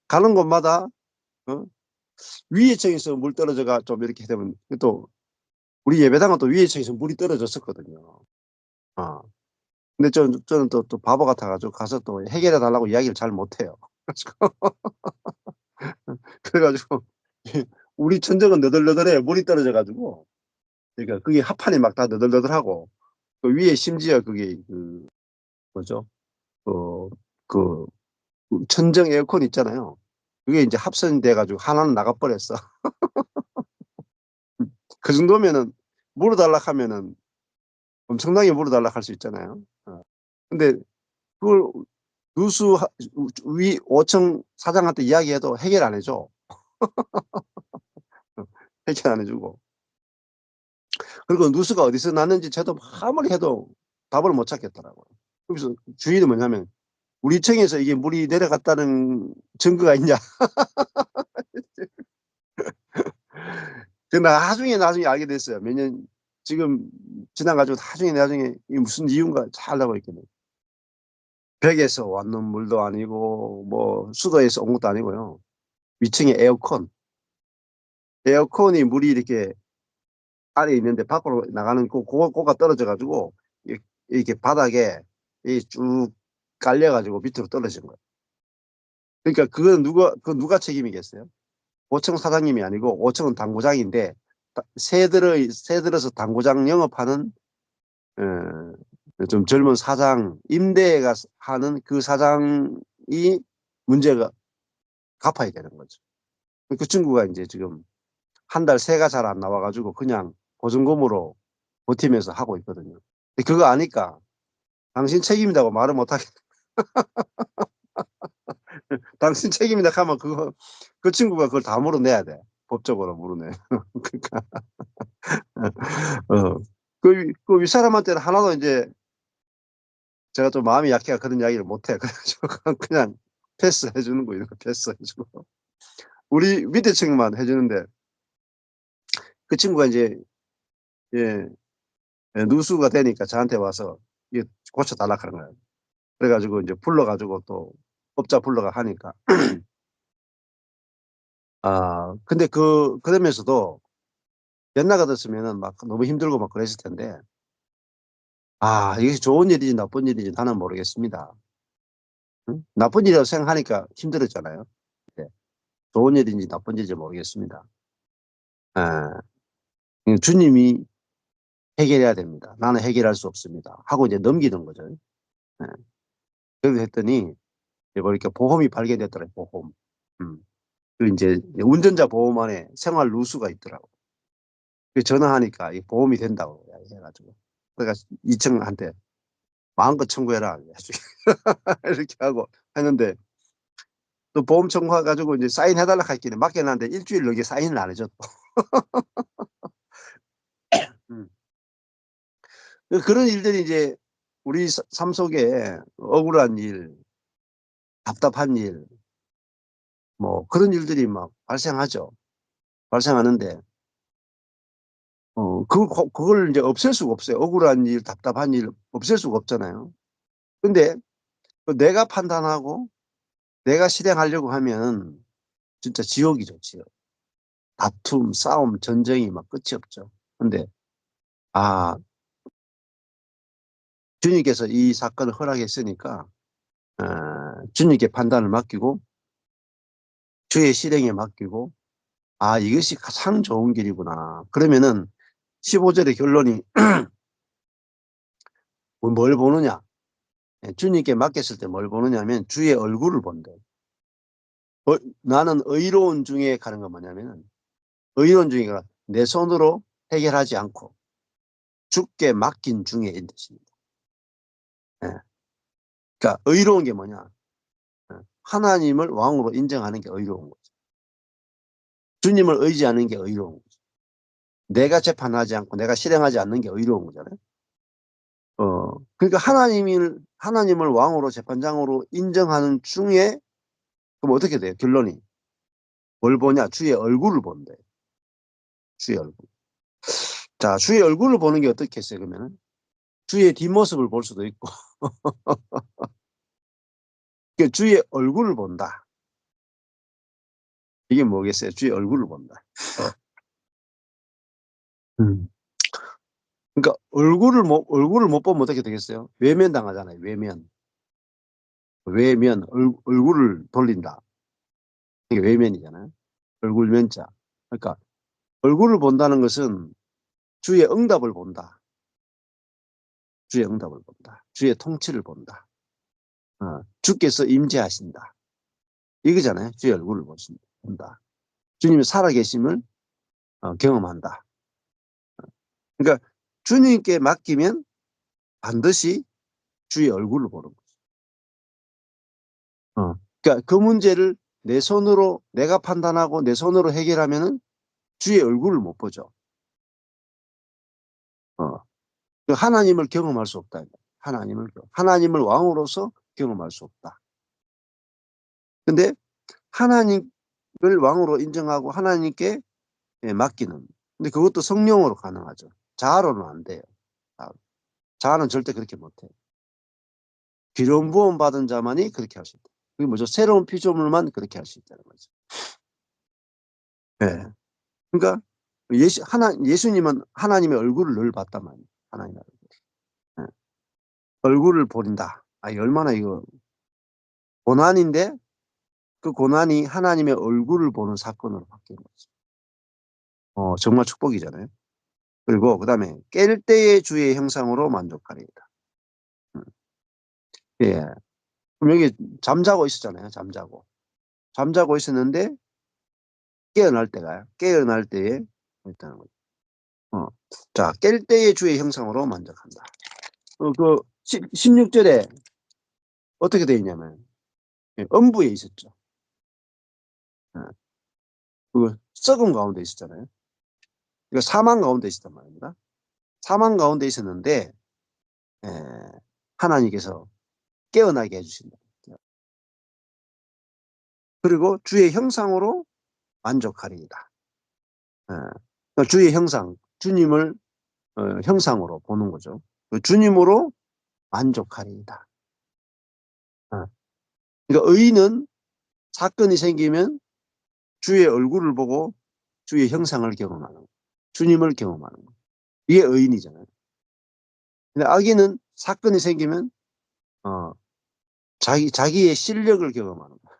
가는 곳마다 어 위에 층에서 물 떨어져가 좀 이렇게 되면 또 우리 예배당은 또 위에 층에서 물이 떨어졌었거든요. 어. 근데 저는 또 바보 같아 가지고 가서 또 해결해 달라고 이야기를 잘 못해요. 그래 가지고 우리 천정은 너덜너덜해요. 물이 떨어져 가지고. 그러니까 그게 합판이 막 다 너덜너덜하고 그 위에 심지어 그게 뭐죠? 그 그 천정 에어컨 있잖아요. 그게 인제 합선이 돼 가지고 하나는 나가 버렸어. 그 정도면은 물어 달라 하면은 엄청나게 물어 달라 할 수 있잖아요. 근데 그걸 누수 위 5층 사장한테 이야기해도 해결 안 해 줘. 해결 안 해 주고. 그리고 누수가 어디서 났는지 저도 아무리 해도 답을 못 찾겠더라고요. 그래서 주의는 뭐냐면 우리 층에서 이게 물이 내려갔다는 증거가 있냐. 그 나중에 알게 됐어요. 몇 년 지금 지나 가지고 나중에 이게 무슨 이유인가 잘 알고 있거든요. 벽에서 왔는 물도 아니고 뭐 수도에서 온 것도 아니고요. 위층에 에어컨이 물이 이렇게 안에 있는데 밖으로 나가는 고가 떨어져 가지고 이렇게 바닥에 이 쭉 깔려 가지고 밑으로 떨어진 거예요. 그러니까 그건 누가 책임이겠어요? 5층 사장님이 아니고 5 층은 당구장인데 새 들어서 당구장 영업하는 좀 젊은 사장 임대가 하는 그 사장이 문제가 갚아야 되는 거죠. 그 친구가 인제 지금 한 달 새가 잘 안 나와 가지고 그냥 보증금으로 버티면서 하고 있거든요. 근데 그거 아니까 "당신 책임이다."고 말을 못 하겠 당신 책임이다 하면 그 친구가 그걸 다 물어내야 돼. 법적으로 물어내. 그러니까 어. 그 윗사람한테는 하나도 인제 제가 좀 마음이 약해가 그런 이야기를 못 해요. 그래 가지고 그냥 패스해 주는 거예요. 패스해 주고. 우리 밑에 층만 해 주는데 그 친구가 인제 예 누수가 되니까 저한테 와서 이게 고쳐 달라 그런 거예요. 그래 가지고 인제 불러 가지고 또 업자 불러가 하니까 근데 그러면서도 옛날 같았으면은 막 너무 힘들고 막 그랬을 텐데 이것이 좋은 일인지 나쁜 일인지 나는 모르겠습니다. 응? 나쁜 일이라고 생각하니까 힘들었잖아요. 네. 좋은 일인지 나쁜 일인지 모르겠습니다. 예. 주님이 해결해야 됩니다. 나는 해결할 수 없습니다. 하고 이제 넘기는 거죠. 예. 그렇게 했더니 이제 보니까 보험이 발견됐더라고요, 보험. 음. 그 인제 운전자 보험 안에 생활 누수가 있더라고요. 그 전화하니까 이 보험이 된다고 이야기해 가지고 그래 가지고 2 층한테 "마음껏 청구해라." 이렇게 하고 했는데 또 보험 청구해 가지고 이제 사인해 달라고 했길래 맡겨 놨는데 1 주일 넘게 사인을 안 해 줘 또. 음. 그런 일들이 이제 우리 삶 속에 억울한 일, 답답한 일 뭐 그런 일들이 막 발생하죠. 발생하는데 그걸 인제 없앨 수가 없어요. 억울한 일, 답답한 일 없앨 수가 없잖아요. 근데 내가 판단하고 내가 실행하려고 하면 진짜 지옥이죠, 지옥. 다툼, 싸움, 전쟁이 막 끝이 없죠. 근데 아 주님께서 이 사건을 허락했으니까 주님께 판단을 맡기고 주의 실행에 맡기고 '이것이 가장 좋은 길이구나.' 그러면은 15 절의 결론이 뭘 보느냐? 주님께 맡겼을 때 뭘 보느냐면 주의 얼굴을 본대요. 나는 의로운 중에 가는 건 뭐냐면은 의로운 중에가 내 손으로 해결하지 않고 주께 맡긴 중에인 뜻입니다. 예. 그러니까 의로운 게 뭐냐? 하나님을 왕으로 인정하는 게 의로운 거죠. 주님을 의지하는 게 의로운 거죠. 내가 재판하지 않고 내가 실행하지 않는 게 의로운 거잖아요. 그러니까 하나님을 왕으로 재판장으로 인정하는 중에 그럼 어떻게 돼요? 결론이. 뭘 보냐? 주의 얼굴을 본대요. 주의 얼굴. 자, 주의 얼굴을 보는 게 어떻겠어요 그러면은? 주의 뒷모습을 볼 수도 있고 그 주의 얼굴을 본다. 이게 뭐겠어요? 주의 얼굴을 본다. 음. 그러니까 얼굴을 못 보면 어떻게 되겠어요? 외면당하잖아요, 외면. 외면, 얼굴을 돌린다. 이게 외면이잖아요. 얼굴 면자. 그러니까 얼굴을 본다는 것은 주의 응답을 본다. 주의 응답을 본다. 주의 통치를 본다. 주께서 임재하신다. 이거잖아요. 주의 얼굴을 본다. 주님이 살아계심을 경험한다. 그러니까 주님께 맡기면 반드시 주의 얼굴을 보는 거죠. 그러니까 그 문제를 내 손으로 내가 판단하고 내 손으로 해결하면은 주의 얼굴을 못 보죠. 어. 그 하나님을 경험할 수 없다. 하나님을 왕으로서 경험할 수 없다. 근데 하나님을 왕으로 인정하고 하나님께 맡기는. 근데 그것도 성령으로 가능하죠. 자아로는 안 돼요. 자아는 절대 그렇게 못해요. 기름 부음 받은 자만이 그렇게 할 수 있다. 그게 뭐죠? 새로운 피조물만 그렇게 할 수 있다는 거죠. 네. 그러니까 예수님은 하나님의 얼굴을 늘 봤단 말이에요. 하나님의 얼굴. 네. 얼굴을 보린다. 얼마나 이거 고난인데 그 고난이 하나님의 얼굴을 보는 사건으로 바뀐 거죠. 정말 축복이잖아요. 그리고 그다음에 깰 때의 주의 형상으로 만족하리이다. 음. 예. 그럼 여기 잠자고 있었잖아요. 잠자고 있었는데 깨어날 때에 있다는 거죠. 자, 깰 때의 주의 형상으로 만족한다. 그 16절에 어떻게 되어 있냐면 음부에 있었죠. 예. 그 썩음 가운데 있었잖아요. 그러니까 사망 가운데 있었단 말입니다. 사망 가운데 있었는데 예, 하나님께서 깨어나게 해주신다. 그리고 주의 형상으로 만족하리이다. 예. 그러니까 주의 형상, 주님을 형상으로 보는 거죠. 그 주님으로 만족하리이다. 예. 그러니까 의인은 사건이 생기면 주의 얼굴을 보고 주의 형상을 경험하는 거예요. 주님을 경험하는 거예요. 이게 의인이잖아요. 근데 악인은 사건이 생기면 어, 자기의 실력을 경험하는 거예요.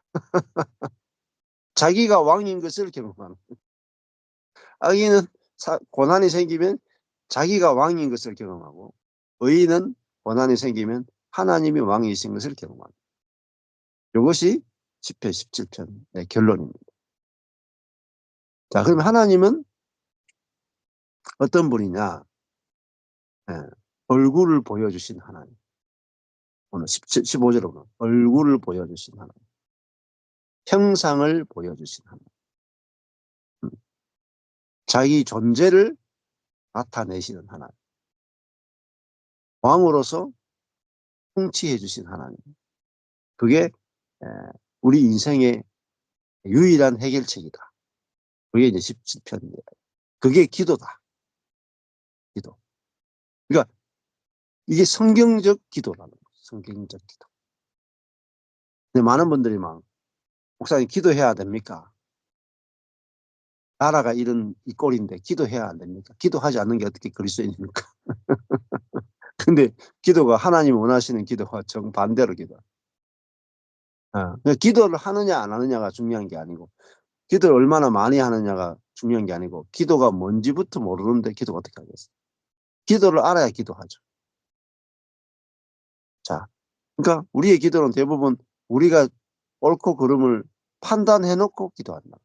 자기가 왕인 것을 경험하는 거예요. 악인은 고난이 생기면 자기가 왕인 것을 경험하고 의인은 고난이 생기면 하나님이 왕이신 것을 경험합니다. 이것이 10편, 17편의 결론입니다. 자, 그럼 하나님은 어떤 분이냐? 예, 얼굴을 보여주신 하나님. 오늘 15절에 보면 얼굴을 보여주신 하나님. 형상을 보여주신 하나님. 음, 자기 존재를 나타내시는 하나님. 왕으로서 통치해 주신 하나님. 그게 우리 인생의 유일한 해결책이다. 그게 이제 17편입니다. 그게 기도다. 기도. 그러니까 이게 성경적 기도라는 거죠. 성경적 기도. 근데 많은 분들이 막 목사님 기도해야 됩니까? 나라가 이 꼴인데 기도해야 안 됩니까? 기도하지 않는 게 어떻게 그리스도인입니까? 근데 기도가 하나님이 원하시는 기도와 정반대로 기도. 그러니까 기도를 하느냐 안 하느냐가 중요한 게 아니고 기도를 얼마나 많이 하느냐가 중요한 게 아니고 기도가 뭔지부터 모르는데 기도가 어떻게 하겠어요? 기도를 알아야 기도하죠. 자, 그러니까 우리의 기도는 대부분 우리가 옳고 그름을 판단해 놓고 기도한다.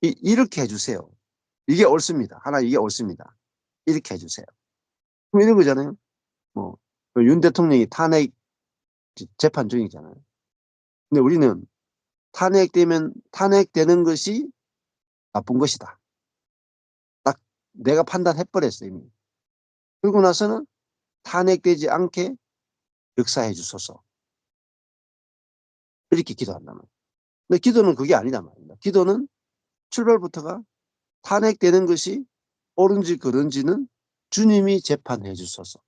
이렇게 해주세요. 이게 옳습니다. 하나님 이게 옳습니다. 이렇게 해주세요. 그럼 이런 거잖아요. 윤 대통령이 탄핵 재판 중이잖아요. 근데 우리는 탄핵되는 것이 나쁜 것이다. 딱 내가 판단해버렸어요, 이미. 그러고 나서는 탄핵되지 않게 역사해 주소서. 이렇게 기도한단 말이에요. 근데 기도는 그게 아니다 말입니다. 기도는 출발부터가 탄핵되는 것이 옳은지 그른지는 주님이 재판해 주소서.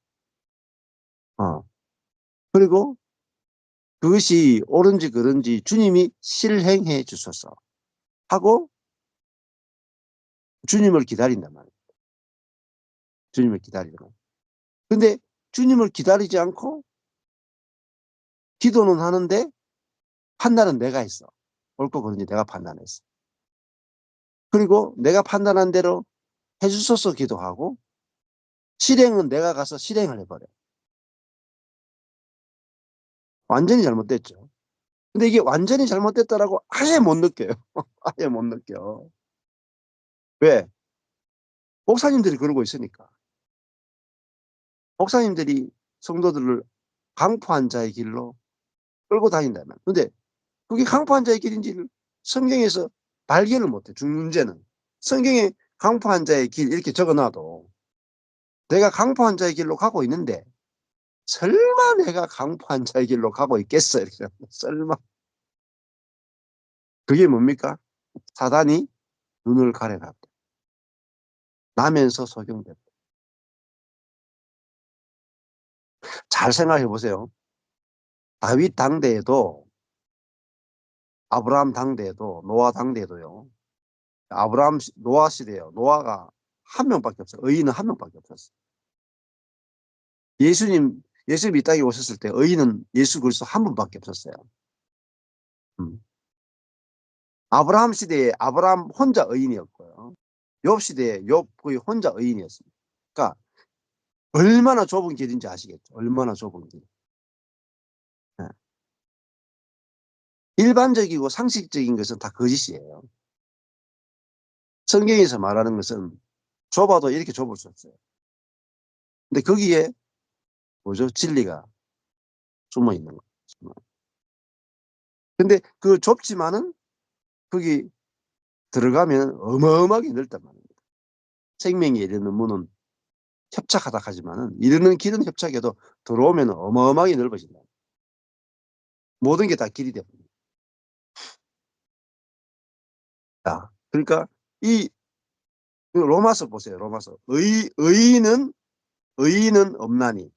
그리고 그것이 옳은지 그른지 주님이 실행해 주소서 하고 주님을 기다린단 말이에요. 주님을 기다리는 거예요. 근데 주님을 기다리지 않고 기도는 하는데 판단은 내가 했어. 옳고 그른지 내가 판단했어. 그리고 내가 판단한 대로 해주소서 기도하고 실행은 내가 가서 실행을 해버려. 완전히 잘못됐죠. 근데 이게 완전히 잘못됐다라고 아예 못 느껴요. 아예 못 느껴. 왜? 목사님들이 그러고 있으니까. 목사님들이 성도들을 강포한 자의 길로 끌고 다닌다면. 근데 그게 강포한 자의 길인지를 성경에서 발견을 못해. 문제는. 성경에 강포한 자의 길 이렇게 적어놔도 내가 강포한 자의 길로 가고 있는데 설마 내가 강포한 자의 길로 가고 있겠어? 이렇게 설마. 그게 뭡니까? 사단이 눈을 가려놨다. 나면서 속용됐다. 잘 생각해 보세요. 다윗 당대에도, 아브라함 당대에도, 노아 당대에도요. 노아 시대요. 노아가 한 명밖에 없어요. 의인은 한 명밖에 없었어요. 예수님이 이 땅에 오셨을 때 의인은 예수 그리스도 한 분밖에 없었어요. 음. 아브라함 시대에 아브라함 혼자 의인이었고요. 욥 시대에 욥 거의 혼자 의인이었습니다. 그러니까 얼마나 좁은 길인지 아시겠죠? 얼마나 좁은 길. 예. 일반적이고 상식적인 것은 다 거짓이에요. 성경에서 말하는 것은 좁아도 이렇게 좁을 수 없어요. 근데 거기에 뭐죠? 진리가 숨어 있는 거죠. 근데 그 좁지만은 거기 들어가면 어마어마하게 넓단 말입니다. 생명에 이르는 문은 협착하다 하지만은 이르는 길은 협착해도 들어오면 어마어마하게 넓어진다. 모든 게 다 길이 됩니다. 그러니까 이 로마서 보세요. 로마서 의인은 없나니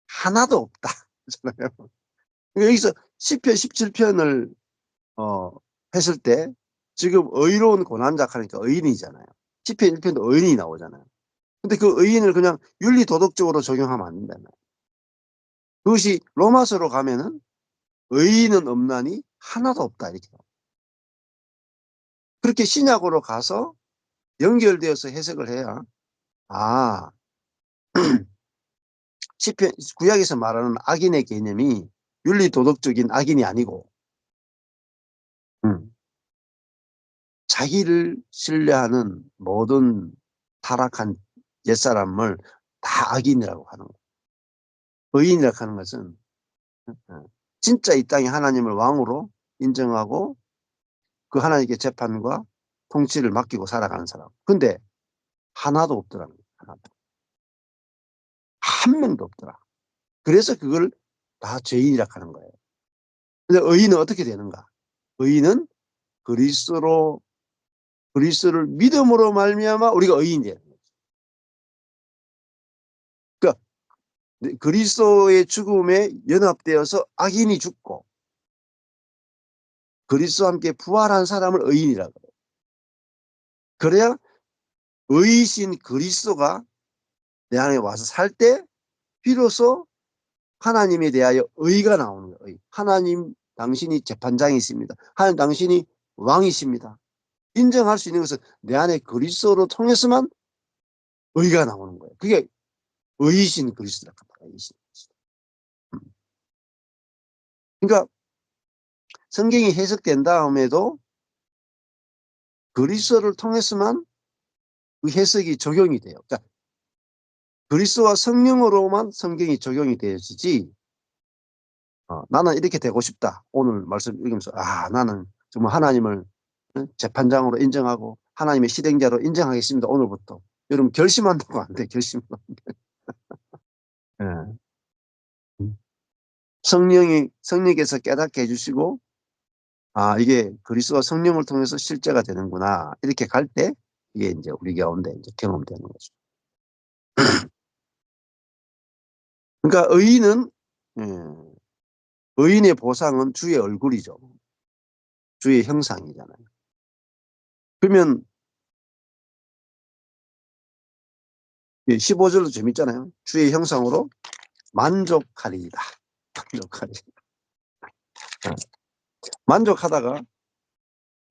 하나도 없다. 그러잖아요. 그러니까 여기서 시편 17편을 했을 때 지금 의로운 고난자 하니까 의인이잖아요. 시편 1편도 의인이 나오잖아요. 근데 그 의인을 그냥 윤리 도덕적으로 적용하면 안 된다는 거예요. 그것이 로마서로 가면은 의인은 없나니 하나도 없다 이렇게. 그렇게 신약으로 가서 연결되어서 해석을 해야 아 시편 구약에서 말하는 악인의 개념이 윤리 도덕적인 악인이 아니고 음, 자기를 신뢰하는 모든 타락한 옛사람을 다 악인이라고 하는 거예요. 의인이라고 하는 것은 진짜 이 땅에 하나님을 왕으로 인정하고 그 하나님께 재판과 통치를 맡기고 살아가는 사람. 근데 하나도 없더라고요. 하나도. 한 명도 없더라. 그래서 그걸 다 죄인이라 하는 거예요. 근데 의인은 어떻게 되는가? 의인은 그리스도로 그리스도를 믿음으로 말미암아 우리가 의인이 되는 거죠. 그러니까 그리스도의 죽음에 연합되어서 악인이 죽고 그리스도와 함께 부활한 사람을 의인이라고 해요. 그래야 의이신 그리스도가 내 안에 와서 살 때 비로소 하나님에 대하여 의가 나오는 거예요. 하나님 당신이 재판장이십니다. 하나님 당신이 왕이십니다. 인정할 수 있는 것은 내 안에 그리스도로 통해서만 의가 나오는 거예요. 그게 의이신 그리스도라 합니다. 의이신 그리스도. 그러니까 성경이 해석된 다음에도 그리스도를 통해서만 그 해석이 적용이 돼요. 그러니까 그리스도와 성령으로만 성경이 적용이 되어지지 나는 이렇게 되고 싶다. 오늘 말씀 읽으면서 나는 정말 하나님을 재판장으로 인정하고 하나님의 실행자로 인정하겠습니다. 오늘부터. 여러분 결심한다고 안 돼. 결심만. 예. 성령께서 깨닫게 해주시고 이게 그리스도와 성령을 통해서 실제가 되는구나. 이렇게 갈 때 이게 이제 우리 가운데 이제 경험되는 거죠. 그러니까 예, 의인의 보상은 주의 얼굴이죠. 주의 형상이잖아요. 그러면 15절도 재밌잖아요. 주의 형상으로 만족하리이다. 만족하리. 만족하다가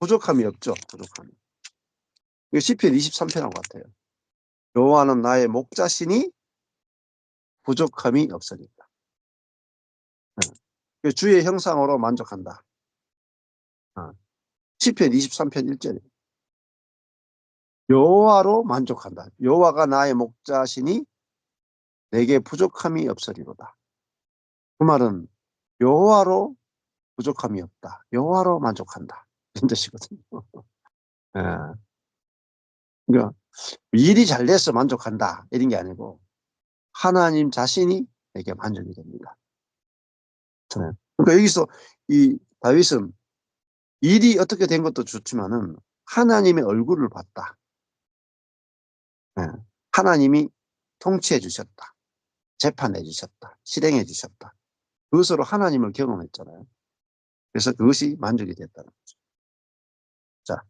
부족함이 없죠. 부족함이. 이거 시편 23편하고 같아요. 여호와는 나의 목자시니 부족함이 없으니까. 주의 형상으로 만족한다. 시편 23편 1절에 여호와로 만족한다. 여호와가 나의 목자시니 내게 부족함이 없으리로다. 그 말은 여호와로 부족함이 없다. 여호와로 만족한다. 이런 뜻이거든요. 예. 그러니까 일이 잘 돼서 만족한다 이런 게 아니고 하나님 자신이 내게 만족이 됩니다. 그러니까 여기서 이 다윗은 일이 어떻게 된 것도 좋지만은 하나님의 얼굴을 봤다. 예. 하나님이 통치해 주셨다. 재판해 주셨다. 실행해 주셨다. 그것으로 하나님을 경험했잖아요. 그래서 그것이 만족이 됐다는 거죠. 자,